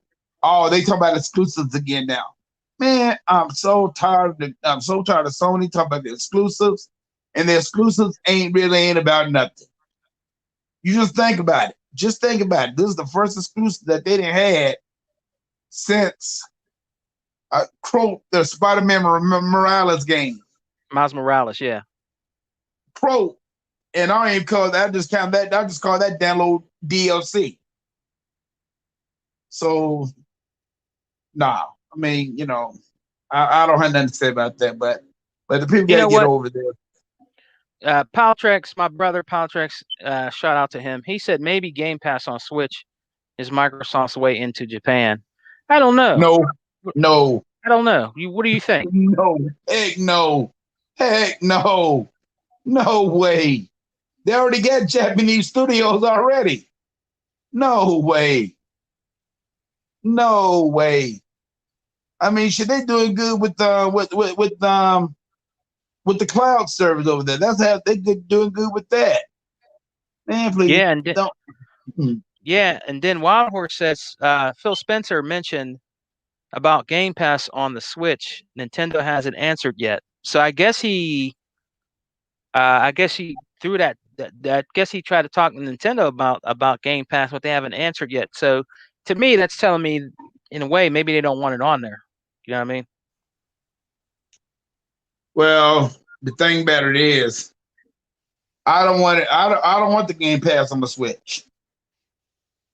they talk about exclusives again now. Man, I'm so tired of Sony talking about the exclusives, and the exclusives ain't about nothing. You just think about it. Just think about it. This is the first exclusive that they didn't had since the Spider-Man Morales game. Miles Morales, yeah. Pro, and I ain't call that. I just call that download DLC. So, nah. I mean, I don't have nothing to say about that, but the people gotta get over there. Paltrex, my brother Paltrex, shout out to him. He said maybe Game Pass on Switch is Microsoft's way into Japan. I don't know. No. I don't know. What do you think? No. Heck no. No way. They already got Japanese studios already. No way. I mean, should they doing good with the cloud service over there? That's how they doing good with that. Man, please. Yeah, and then Wild Horse says Phil Spencer mentioned about Game Pass on the Switch. Nintendo hasn't answered yet, so I guess he threw that. I guess he tried to talk to Nintendo about Game Pass, but they haven't answered yet. So to me, that's telling me, in a way, maybe they don't want it on there. You know what I mean? Well, the thing about it is, I don't want it. I don't want the Game Pass on the Switch.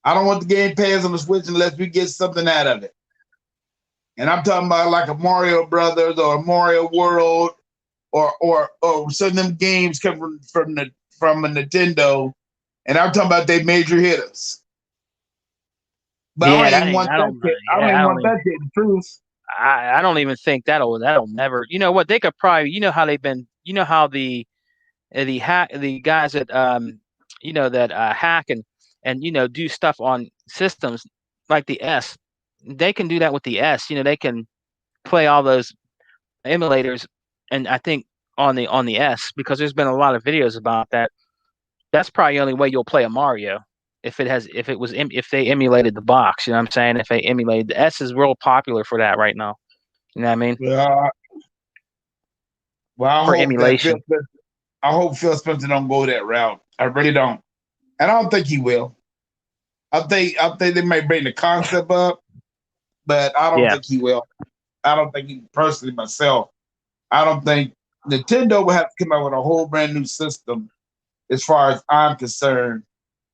I don't want the Game Pass on the Switch unless we get something out of it. And I'm talking about like a Mario Brothers or a Mario World or some of them games come from a Nintendo. And I'm talking about they major hitters. But I don't even want that to be the truth. I don't even think that'll never. You know what? They could probably. How they've been. How the guys that that hack and do stuff on systems like the S. They can do that with the S. They can play all those emulators, and I think on the S, because there's been a lot of videos about that. That's probably the only way you'll play a Mario if they emulated the box. You know what I'm saying? If they emulated the S is real popular for that right now. You know what I mean? Well, for emulation. I hope Phil Spencer don't go that route. I really don't, and I don't think he will. I think they might bring the concept up, but I don't think he will. I don't think he personally myself. I don't think Nintendo will have to come out with a whole brand new system, as far as I'm concerned,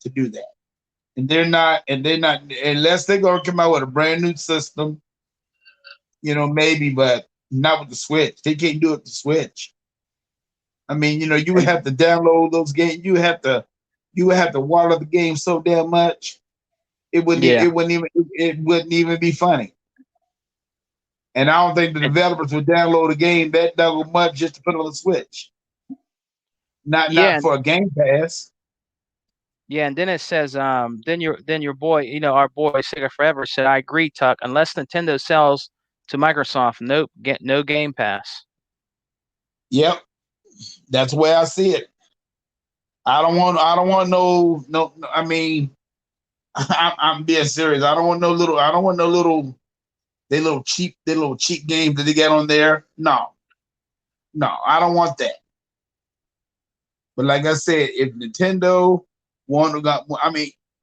to do that. And they're not unless they're gonna come out with a brand new system, maybe, but not with the Switch. They can't do it with the Switch. I mean, you would have to download those games. You would have to water the game so damn much. It wouldn't even be funny. And I don't think the developers would download a game that much just to put on the Switch. Not for a Game Pass. Yeah, and then it says, then your boy, our boy Sega Forever said, I agree, Tuck. Unless Nintendo sells to Microsoft, no Game Pass. Yep, that's the way I see it. I don't want no. I mean, I'm being serious. I don't want no little. They little cheap games that they got on there. No, I don't want that. But like I said, if Nintendo I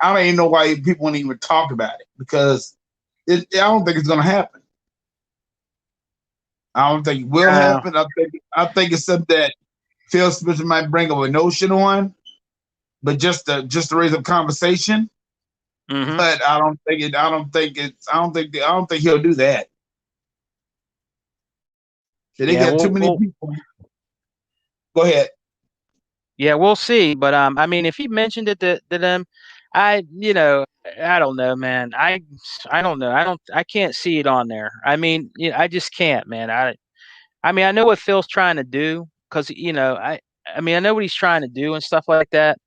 don't even know why people won't even talk about it, because I don't think it's gonna happen. I don't think it will happen. I think it's something that Phil Spencer might bring up a notion on, but just to raise up conversation. Mm-hmm. But I don't think he'll do that. They got too many people. Go ahead. Yeah, we'll see. But I mean, if he mentioned it to them, I don't know, man. I don't know. I can't see it on there. I mean, I just can't, man. I mean, I know what Phil's trying to do, because I know what he's trying to do and stuff like that.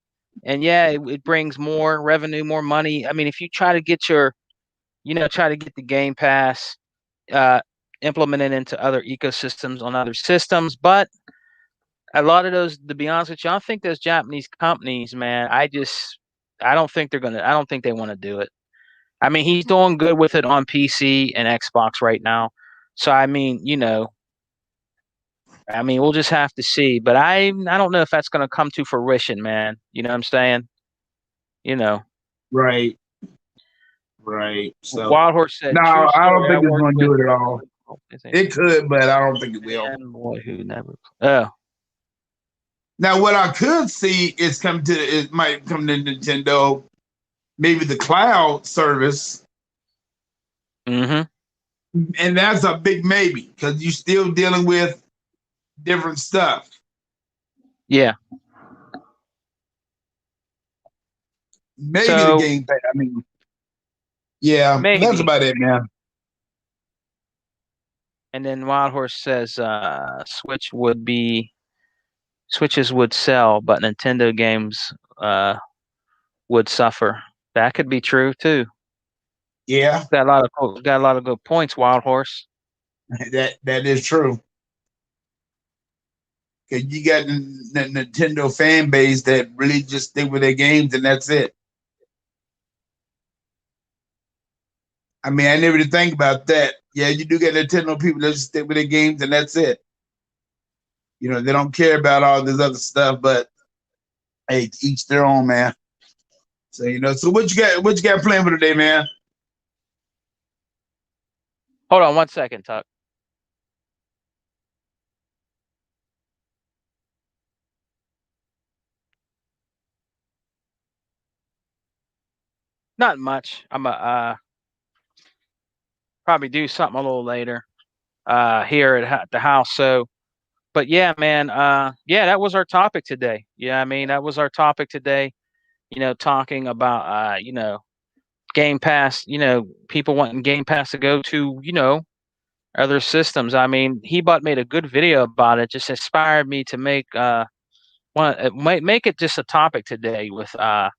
And yeah, it brings more revenue, more money. I mean, if you try to get try to get the Game Pass implemented into other ecosystems on other systems, but a lot of those, to be honest with you, I don't think those Japanese companies, man, I don't think I don't think they want to do it. I mean, he's doing good with it on PC and Xbox right now. So, I mean, we'll just have to see. But I don't know if that's going to come to fruition, man. You know what I'm saying? Right. So Wild Horse said, no, I don't think it's going to do it at all. It could, but I don't think it will. Boy who never. Oh. Now, what I could see it might come to Nintendo, maybe the cloud service. Mm-hmm. And that's a big maybe, because you're still dealing with different stuff. Yeah. Maybe the Game Pass. I mean, yeah, maybe. That's about it, man. And then Wild Horse says Switches would sell, but Nintendo games would suffer. That could be true too. Yeah, got a lot of good points, Wild Horse. That is true. Cause you got the Nintendo fan base that really just stick with their games, and that's it. I mean, I never even think about that. Yeah, you do get Nintendo people that just stick with their games, and that's it. They don't care about all this other stuff, but hey, each their own, man. So so what you got playing for today, man? Hold on 1 second, Tuck. Not much. I'm probably do something a little later here at the house. So, but yeah, man, yeah, that was our topic today. Yeah, I mean, that was our topic today. Talking about Game Pass. People wanting Game Pass to go to other systems. I mean, Hebot made a good video about it. Just inspired me to make make it just a topic today with the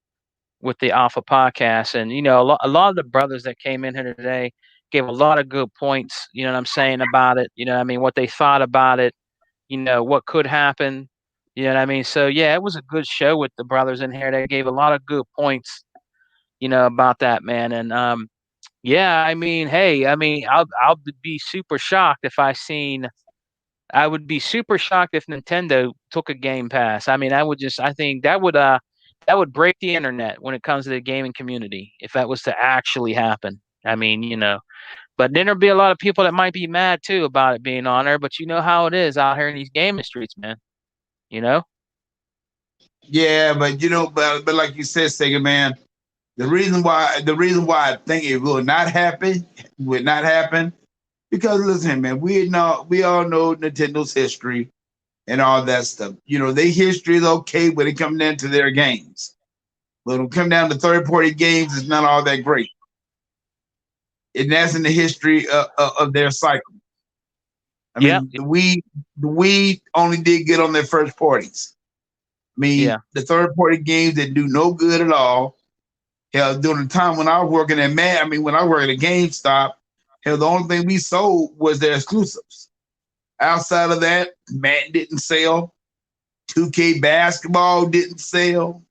Alpha Podcast. And a lot of the brothers that came in here today gave a lot of good points. You know what I'm saying about it. What they thought about it. What could happen. You know what I mean? So yeah, it was a good show with the brothers in here. They gave a lot of good points. About that, man. And yeah, I mean, hey, I'll be super shocked if I would be super shocked if Nintendo took a Game Pass. I mean, I think that would break the internet when it comes to the gaming community if that was to actually happen. I mean, But then there'll be a lot of people that might be mad too about it being on there. But you know how it is out here in these gaming streets, man. You know? Yeah, but but like you said, Sega man, the reason why I think it would not happen, because listen, man, we all know Nintendo's history and all that stuff. Their history is okay when it comes down to their games. But when it comes down to third-party games, it's not all that great. And that's in the history of their cycle. I mean, the Wii only did good on their first parties. I mean, the third-party games that do no good at all. Hell, during the time when I was working at when I worked at GameStop, hell, the only thing we sold was their exclusives. Outside of that, Madden didn't sell. 2K basketball didn't sell.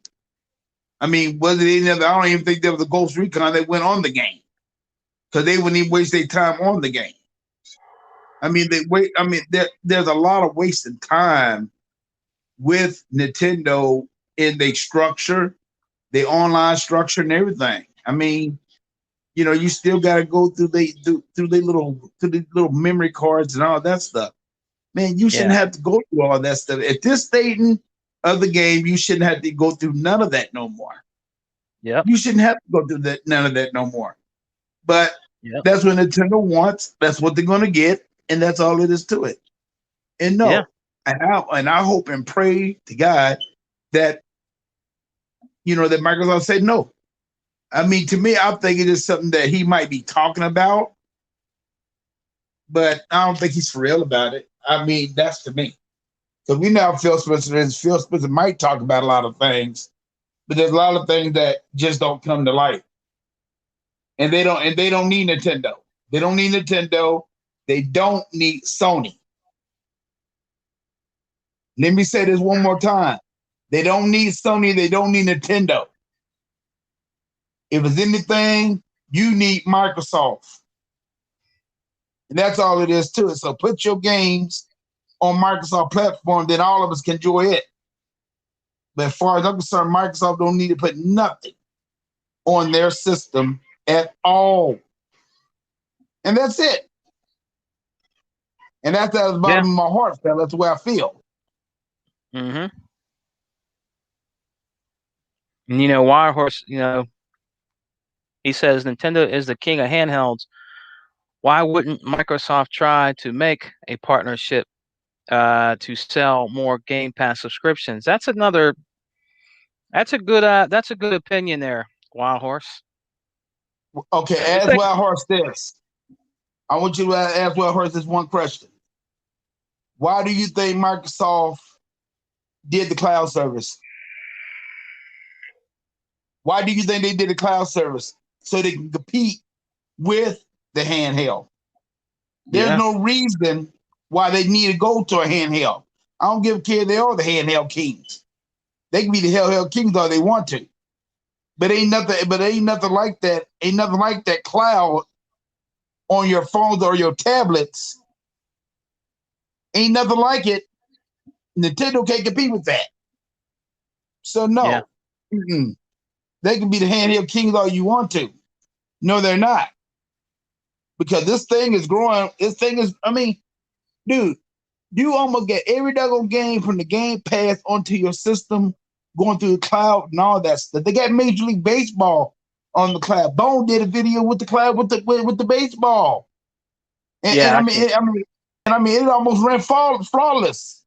I mean, was it any other? I don't even think there was a Ghost Recon that went on the game, because they wouldn't even waste their time on the game. I mean, there's a lot of wasted time with Nintendo in their structure, the online structure, and everything. I mean, you still got to go through the little memory cards and all that stuff. Man, you shouldn't have to go through all that stuff. At this stage of the game, you shouldn't have to go through none of that no more. Yeah, you shouldn't have to go through none of that no more. But that's what Nintendo wants. That's what they're going to get, and that's all it is to it. And no, and I hope and pray to God that that Microsoft said no. I mean, to me, I think it is something that he might be talking about, but I don't think he's for real about it. I mean, that's to me. Because we know how Phil Spencer is. Phil Spencer might talk about a lot of things, but there's a lot of things that just don't come to light. And they don't need Nintendo. They don't need Nintendo. They don't need Sony. Let me say this one more time. They don't need Sony. They don't need Nintendo. If it's anything, you need Microsoft. And that's all it is to it. So put your games on Microsoft platform, then all of us can enjoy it. But as far as I'm concerned, Microsoft don't need to put nothing on their system at all. And that's it. And that's at the bottom of my heart, fella. That's the way I feel. Mm-hmm. And Wirehorse, he says Nintendo is the king of handhelds. Why wouldn't Microsoft try to make a partnership to sell more Game Pass subscriptions? That's a good opinion there, Wirehorse. Okay, ask Wirehorse this. I want you to ask Wirehorse this one question. Why do you think Microsoft did the cloud service? Why do you think they did the cloud service? So they can compete with the handheld. There's no reason why they need to go to a handheld. I don't give a care. They are the handheld kings. They can be the handheld kings all they want to. But ain't nothing like that. Ain't nothing like that cloud on your phones or your tablets. Ain't nothing like it. Nintendo can't compete with that. So no. They can be the handheld kings all you want to. No, they're not. Because this thing is growing. Dude, you almost get every doggone game from the Game Pass onto your system, going through the cloud and all that stuff. They got Major League Baseball on the cloud. Bone did a video with the cloud with the baseball. And it almost ran flawless.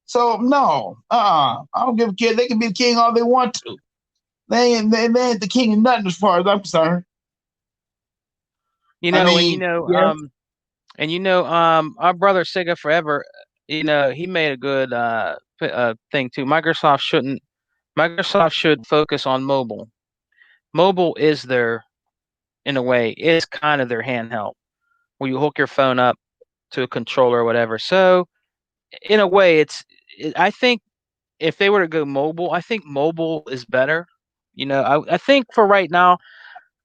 So no, I don't give a care. They can be the king all they want to. They ain't the king of nothing as far as I'm concerned. Our brother Sega Forever, he made a good thing too. Microsoft should focus on mobile. Mobile is in a way, is kind of their handheld, where you hook your phone up to a controller or whatever. So, in a way, I think if they were to go mobile, I think mobile is better. I think for right now,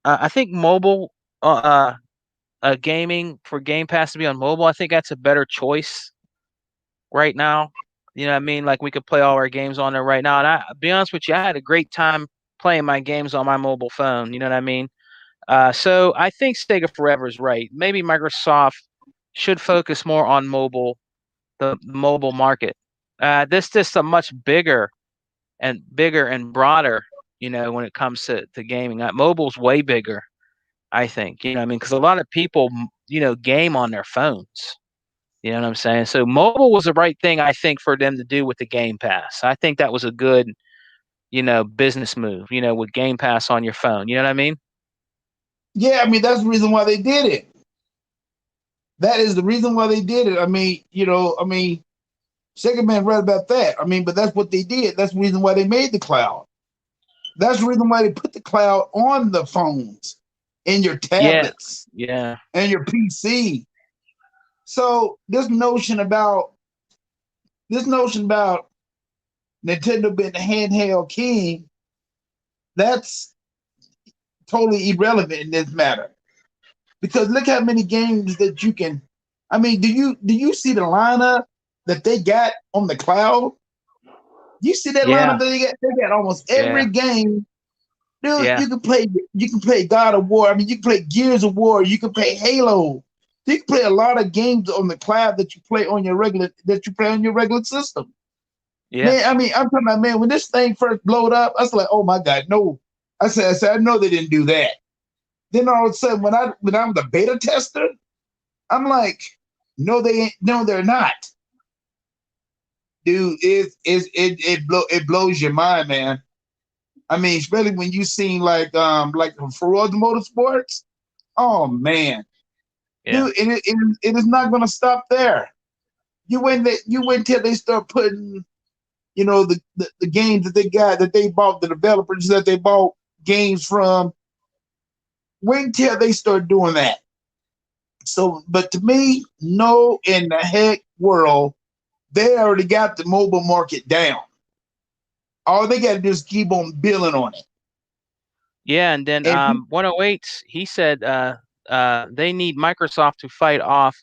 I think mobile gaming for Game Pass to be on mobile, I think that's a better choice right now. You know what I mean? Like we could play all our games on there right now. And I'll be honest with you, I had a great time playing my games on my mobile phone. You know what I mean? So I think Sega Forever is right. Maybe Microsoft should focus more on mobile, the mobile market. This just a much bigger and broader, when it comes to gaming. Mobile's way bigger, I think. I mean, because a lot of people, game on their phones. You know what I'm saying? So mobile was the right thing, I think, for them to do with the Game Pass. I think that was a good, business move, with Game Pass on your phone. You know what I mean? Yeah, I mean, that's the reason why they did it. That is the reason why they did it. I mean, Sega Man read about that. I mean, but that's what they did. That's the reason why they made the cloud. That's the reason why they put the cloud on the phones, in your tablets, Yeah. and your PC. So this notion about Nintendo being the handheld king, that's totally irrelevant in this matter. Because look how many games that you can. I mean, do you see the lineup that they got on the cloud? You see that Yeah. lineup that they got? They got almost every game. Dude, Yeah. you can play God of War. I mean, you can play Gears of War. You can play Halo. You can play a lot of games on the cloud that you play on your regular system. Yeah. Man, I mean, I'm talking about, man, when this thing first blowed up, I was like, oh my God, no. I said, I know they didn't do that. Then all of a sudden, when I'm the beta tester, I'm like, no, they're not. Dude, it blows your mind, man. I mean, especially when you seen like Forza Motorsports. Oh man, Yeah. dude, it is not going to stop there. You wait till they start putting, the games that they bought, the developers that they bought games from. Wait until they start doing that. So, but to me, no in the heck world, they already got the mobile market down. All they got to do is keep on billing on it. Yeah, and then 108, he said they need Microsoft to fight off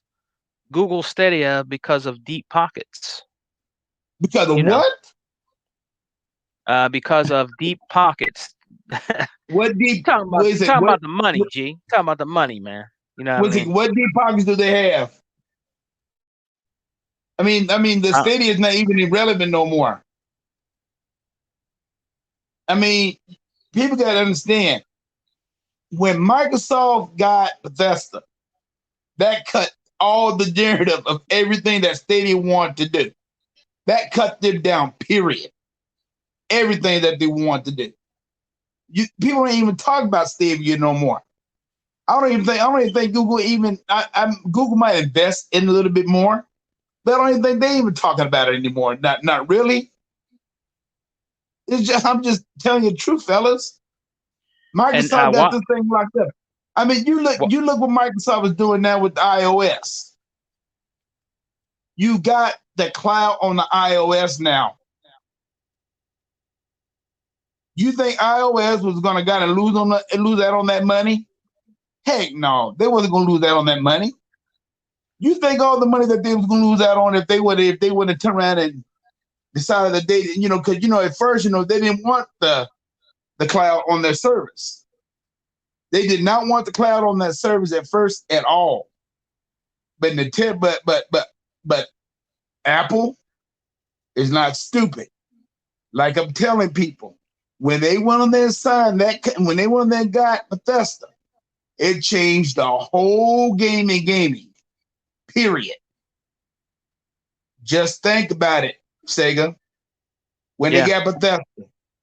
Google Stadia because of deep pockets. Because of what? Because of deep pockets. What deep? Talking about the money, G. Talking about the money, man. You know what I mean? What deep pockets do they have? I mean, the Stadia is not even irrelevant no more. I mean, people got to understand, when Microsoft got Bethesda, that cut all the narrative of everything that Stadia wanted to do. That cut them down, period. Everything that they want to do. People don't even talk about Stadia no more. I don't even think Google even. Google might invest in a little bit more, but I don't even think they even talking about it anymore. Not really. I'm just telling you the truth, fellas. Microsoft got this thing locked up. I mean, you look what Microsoft is doing now with the iOS. You got the cloud on the iOS now. You think iOS was gonna lose out on that money? Heck no, they wasn't gonna lose out on that money. You think all the money that they was gonna lose out on if they would have turned around and decided that they, because at first, they didn't want the cloud on their service. They did not want the cloud on that service at first at all. But but Apple is not stupid. Like I'm telling people, when they went on there and signed when they went on there and got Bethesda, it changed the whole gaming. Period. Just think about it, Sega. When they got Bethesda,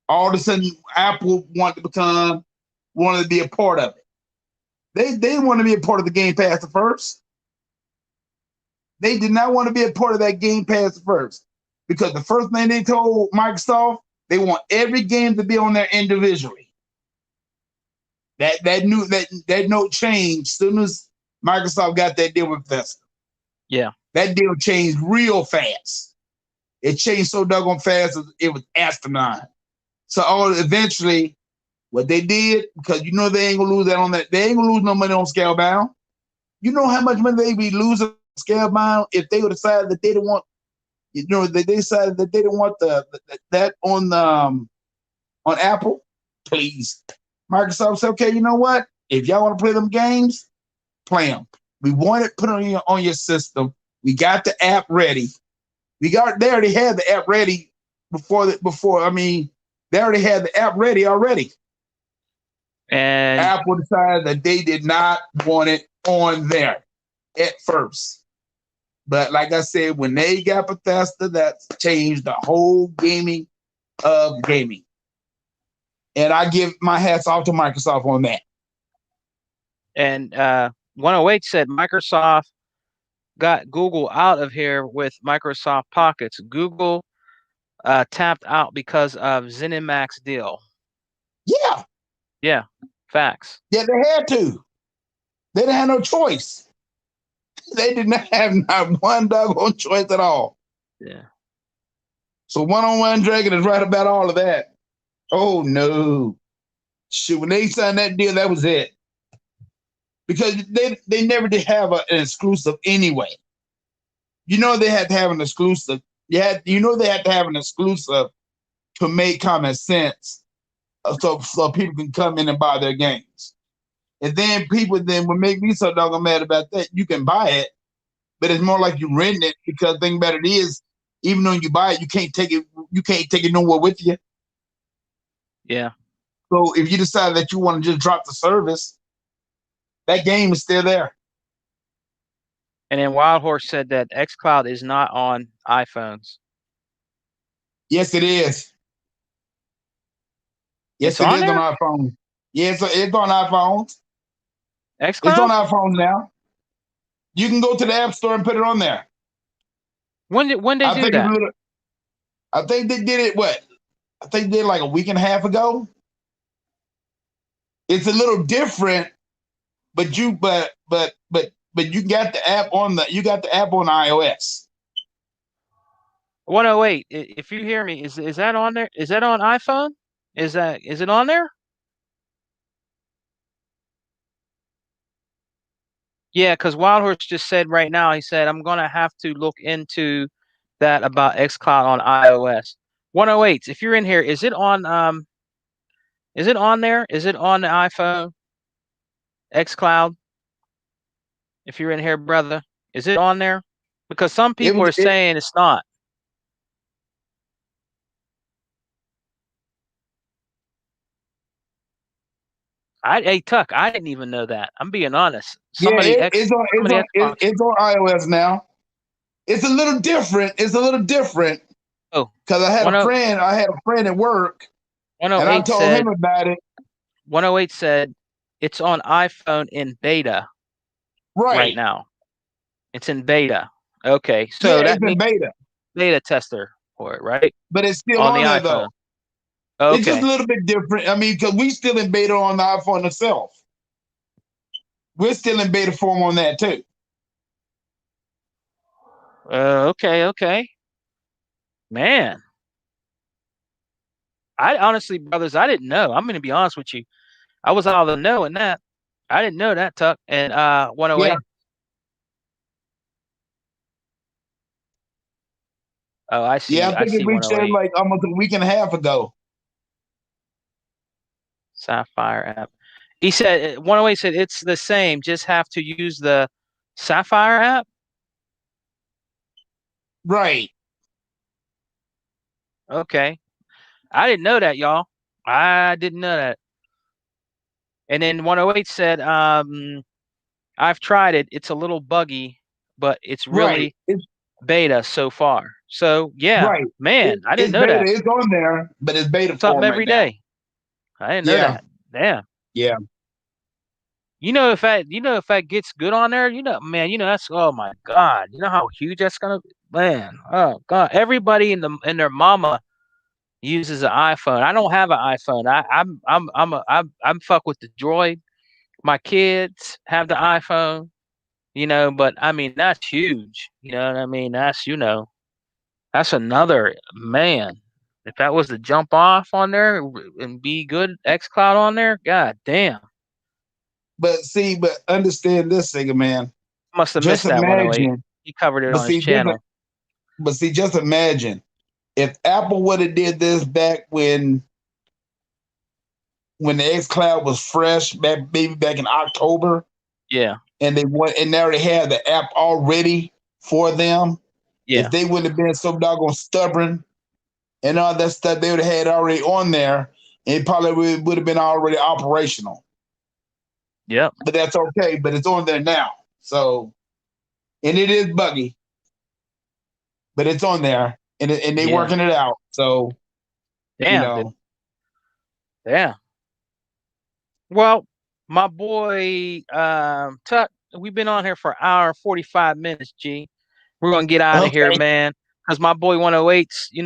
all of a sudden Apple wanted to be a part of it. They didn't want to be a part of the Game Pass at first. They did not want to be a part of that Game Pass at first, because the first thing they told Microsoft, they want every game to be on there individually. That note changed as soon as Microsoft got that deal with Bethesda. Yeah. That deal changed real fast. It changed so doggone fast, it was asinine. So eventually, what they did, because they ain't gonna lose that on that. They ain't gonna lose no money on Scalebound. You know how much money they be losing on Scalebound if they would decide that they didn't want, they decided that they didn't want that on Apple. Please, Microsoft said, okay, you know what? If y'all want to play them games, play them. We want it put on your system. We got the app ready. They already had the app ready before. I mean, they already had the app ready already. And Apple decided that they did not want it on there at first. But like I said, when they got Bethesda, that changed the whole gaming of gaming. And I give my hats off to Microsoft on that. And 108 said Microsoft got Google out of here with Microsoft Pockets. Google tapped out because of ZeniMax deal. Yeah. Yeah, facts. Yeah, they had to. They didn't have no choice. They did not have not one doggone choice at all. Yeah. So One-on-One Dragon is right about all of that. Oh no. Shoot, when they signed that deal, that was it. Because they never did have an exclusive anyway. You know they had to have an exclusive. They had to have an exclusive to make common sense, so people can come in and buy their games. And then people would make me so doggone mad about that. You can buy it, but it's more like you rent it, because the thing about it is, even though you buy it, you can't take it nowhere with you. Yeah. So if you decide that you want to just drop the service, that game is still there. And then Wild Horse said that xCloud is not on iPhones. Yes, it is. Yes, it is on iPhone. Yes, it's on iPhones. xCloud? It's on iPhones now. You can go to the App Store and put it on there. When did they do that? I think they did it. I think they did like a week and a half ago. It's a little different, but you got the app on iOS. 108. If you hear me, is that on there? Is that on iPhone? Is it on there? Yeah, because Wild Horse just said right now, he said, I'm gonna have to look into that about xCloud on iOS. 108, if you're in here, is it on there? Is it on the iPhone? xCloud? If you're in here, brother, is it on there? Because some people are saying it's not. Hey Tuck, I didn't even know that. I'm being honest. It's on iOS now. It's a little different. Oh, because I had a friend at work, and I told him about it. 108 said it's on iPhone in beta right now. It's in beta. Okay, so that means beta tester for it, right? But it's still on the there, iPhone. Though. Okay. It's just a little bit different. I mean, because we still in beta on the iPhone itself. We're still in beta form on that too. Okay. Man. I honestly, brothers, I didn't know. I'm going to be honest with you. I was out of the know in that. I didn't know that, Tuck. And 108. Yeah. Oh, I see. Yeah, I think it reached there like almost a week and a half ago. Sapphire app. He said 108 said it's the same, just have to use the Sapphire app. Right. Okay. I didn't know that, y'all. I didn't know that. And then 108 said, I've tried it. It's a little buggy, but it's really beta so far. So yeah, man, I didn't know that. It's on there, but it's beta form every day. I didn't know that. Damn. Yeah. You know if that gets good on there, man, that's, oh my God, you know how huge that's gonna be, man. Oh God, everybody in their mama uses an iPhone. I don't have an iPhone. I'm fuck with the Droid. My kids have the iPhone, but I mean that's huge. You know what I mean? That's another, man. If that was to jump off on there and be good xCloud on there, God damn. But understand this thing, man. Must have missed that 108. He covered it on his channel. But see, just imagine if Apple would have did this back when when the xCloud was fresh, back in October. Yeah. And they already had the app already for them. Yeah. If they wouldn't have been so doggone stubborn and all that stuff, they would have had already on there, and it probably would have been already operational. Yep. But that's okay. But it's on there now. So, and it is buggy, but it's on there, and they're working it out. So, Yeah. Well, my boy Tuck, we've been on here for an hour and 45 minutes, G. We're gonna get out of here, man. Because my boy 108's, he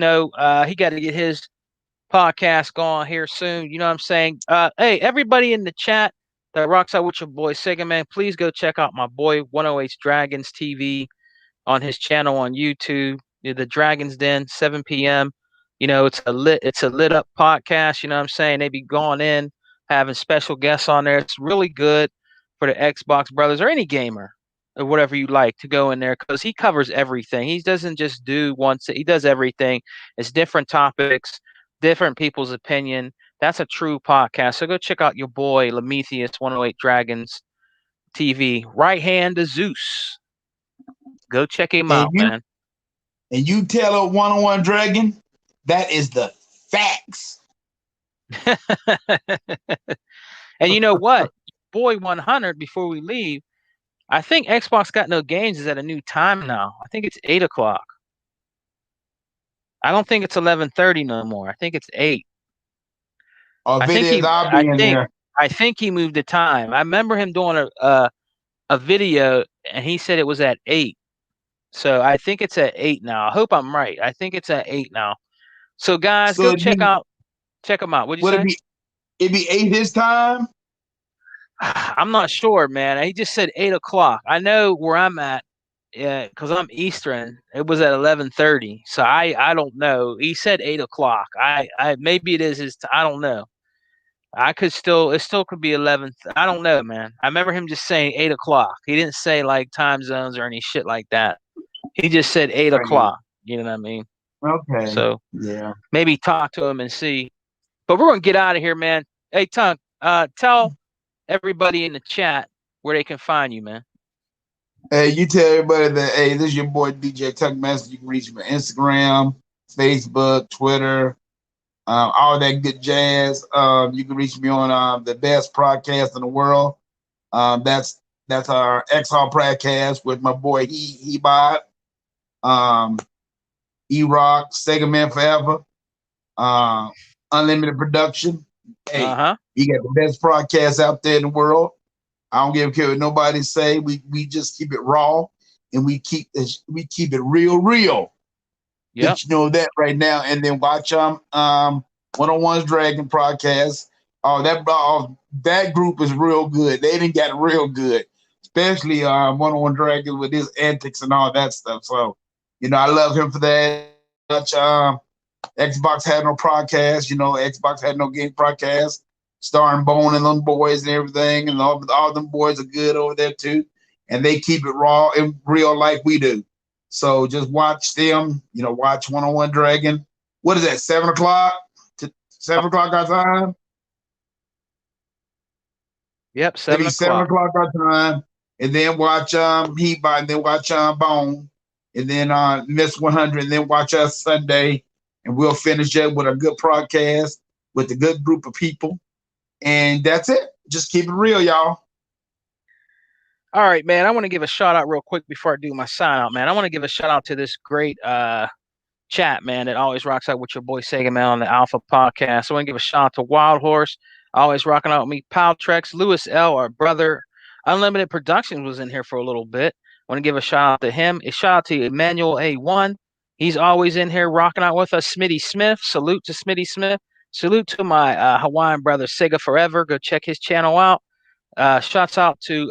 got to get his podcast going here soon. You know what I'm saying? Hey, everybody in the chat that rocks out with your boy Sega Man, please go check out my boy 108's Dragons TV on his channel on YouTube. The Dragons Den, 7 p.m. It's a lit up podcast. You know what I'm saying? They be going in, having special guests on there. It's really good for the Xbox brothers or any gamer or whatever you like to go in there, because he covers everything. He doesn't just do he does everything. It's different topics, different people's opinion. That's a true podcast. So go check out your boy Lemetheus 108 Dragons TV. Right hand to Zeus. Go check him out, man. And you tell a 101 Dragon, that is the facts. And you know what? Boy 100, before we leave, I think Xbox Got No Games is at a new time now. I think it's 8 o'clock. I don't think it's 11:30 no more. I think it's 8. I think he moved the time. I remember him doing a video, and he said it was at 8. So I think it's at 8 now. I hope I'm right. I think it's at 8 now. So guys, go check him out. What'd you say? It'd be 8 his time? I'm not sure, man. He just said 8 o'clock. I know where I'm at, because I'm Eastern. It was at 11:30. So I don't know. He said 8 o'clock. I maybe it is his. I don't know. It still could be 11. I don't know, man. I remember him just saying 8 o'clock. He didn't say like time zones or any shit like that. He just said 8 o'clock. You know what I mean? Okay. So yeah, maybe talk to him and see. But we're gonna get out of here, man. Hey, Tunk, tell everybody in the chat where they can find you, man. Hey, you tell everybody that, hey, this is your boy DJ Tuck Master. You can reach me on Instagram, Facebook, Twitter, all that good jazz. You can reach me on the best podcast in the world. That's our XR podcast with my boy Ebot, E-Rock, Sega Man Forever, Unlimited Production. Hey, you got the best podcast out there in the world. I don't give a care what nobody say. We just keep it raw, and we keep it real. Yeah, you know that right now. And then watch 101's Dragon podcast. That group is real good. They didn't get real good, especially 101 Dragon with his antics and all that stuff. So I love him for that. Xbox Had No podcast. Xbox Had No Game podcast, starring Bone and them boys and everything, and all them boys are good over there too, and they keep it raw and real like we do. So just watch them. Watch 101 Dragon. What is that? 7 o'clock? 7 o'clock our time. Yep, 7 o'clock. 7 o'clock our time, and then watch Hebot, and then watch Bone, and then Miss 100, and then watch us Sunday, and we'll finish up with a good podcast with a good group of people. And that's it. Just keep it real, y'all. All right, man. I want to give a shout out real quick before I do my sign out, man. I want to give a shout out to this great chat, man, that always rocks out with your boy Sega Man on the Alpha Podcast. I want to give a shout out to Wild Horse, always rocking out with me. Paltrex, Lewis L, our brother. Unlimited Productions was in here for a little bit. I want to give a shout out to him. A shout out to Emmanuel A1. He's always in here rocking out with us. Smitty Smith. Salute to Smitty Smith. Salute to my Hawaiian brother, Sega Forever. Go check his channel out. Shouts out to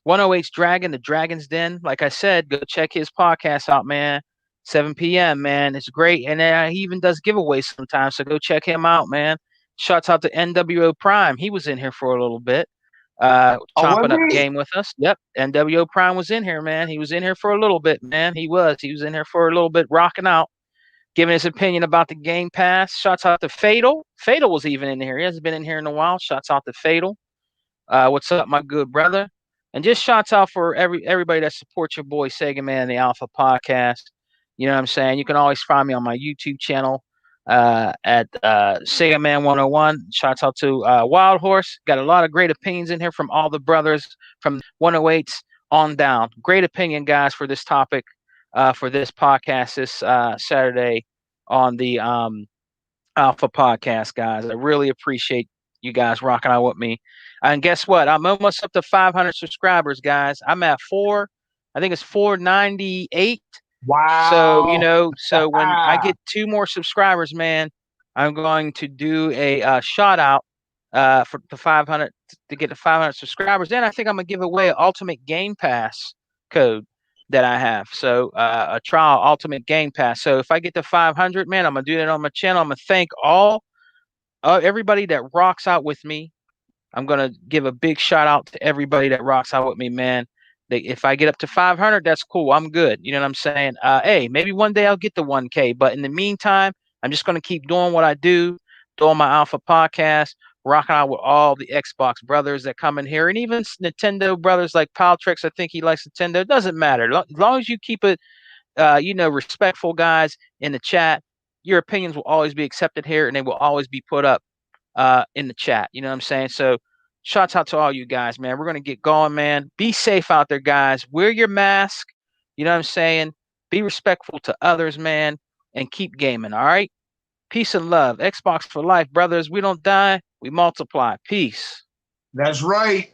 108's Dragon, the Dragon's Den. Like I said, go check his podcast out, man. 7 p.m., man. It's great. And he even does giveaways sometimes, so go check him out, man. Shouts out to NWO Prime. He was in here for a little bit, chopping up game with us. Yep, NWO Prime was in here, man. He was in here for a little bit, man. He was in here for a little bit, rocking out. giving his opinion about the Game Pass. Shouts out to Fatal. Fatal was even in here. He hasn't been in here in a while. Shouts out to Fatal. What's up, my good brother? And just shouts out for everybody that supports your boy Sega Man, the Alpha Podcast. You know what I'm saying? You can always find me on my YouTube channel at Sega Man 101. Shouts out to Wild Horse. Got a lot of great opinions in here from all the brothers from 108s on down. Great opinion, guys, for this topic, for this podcast this Saturday on the Alpha Podcast, guys. I really appreciate you guys rocking out with me. And guess what? I'm almost up to 500 subscribers, guys. I'm at I think it's 498. Wow. So, so when I get 2 more subscribers, man, I'm going to do a shout out for the 500 to get to 500 subscribers. Then I think I'm going to give away an Ultimate Game Pass code that I have. So a trial Ultimate Game Pass. So if I get to 500, man, I'm going to do that on my channel. I'm going to thank everybody that rocks out with me. I'm going to give a big shout out to everybody that rocks out with me, man. If I get up to 500, that's cool. I'm good. You know what I'm saying? Hey, maybe one day I'll get to 1K. But in the meantime, I'm just going to keep doing what I do, doing my Alpha Podcast, rocking out with all the Xbox brothers that come in here, and even Nintendo brothers like Paltrix. I think he likes Nintendo. It doesn't matter. As long as you keep it, respectful, guys, in the chat, your opinions will always be accepted here, and they will always be put up in the chat. You know what I'm saying? So shouts out to all you guys, man. We're going to get going, man. Be safe out there, guys. Wear your mask. You know what I'm saying? Be respectful to others, man, and keep gaming, all right? Peace and love. Xbox for life, brothers. We don't die. We multiply. Peace. That's right.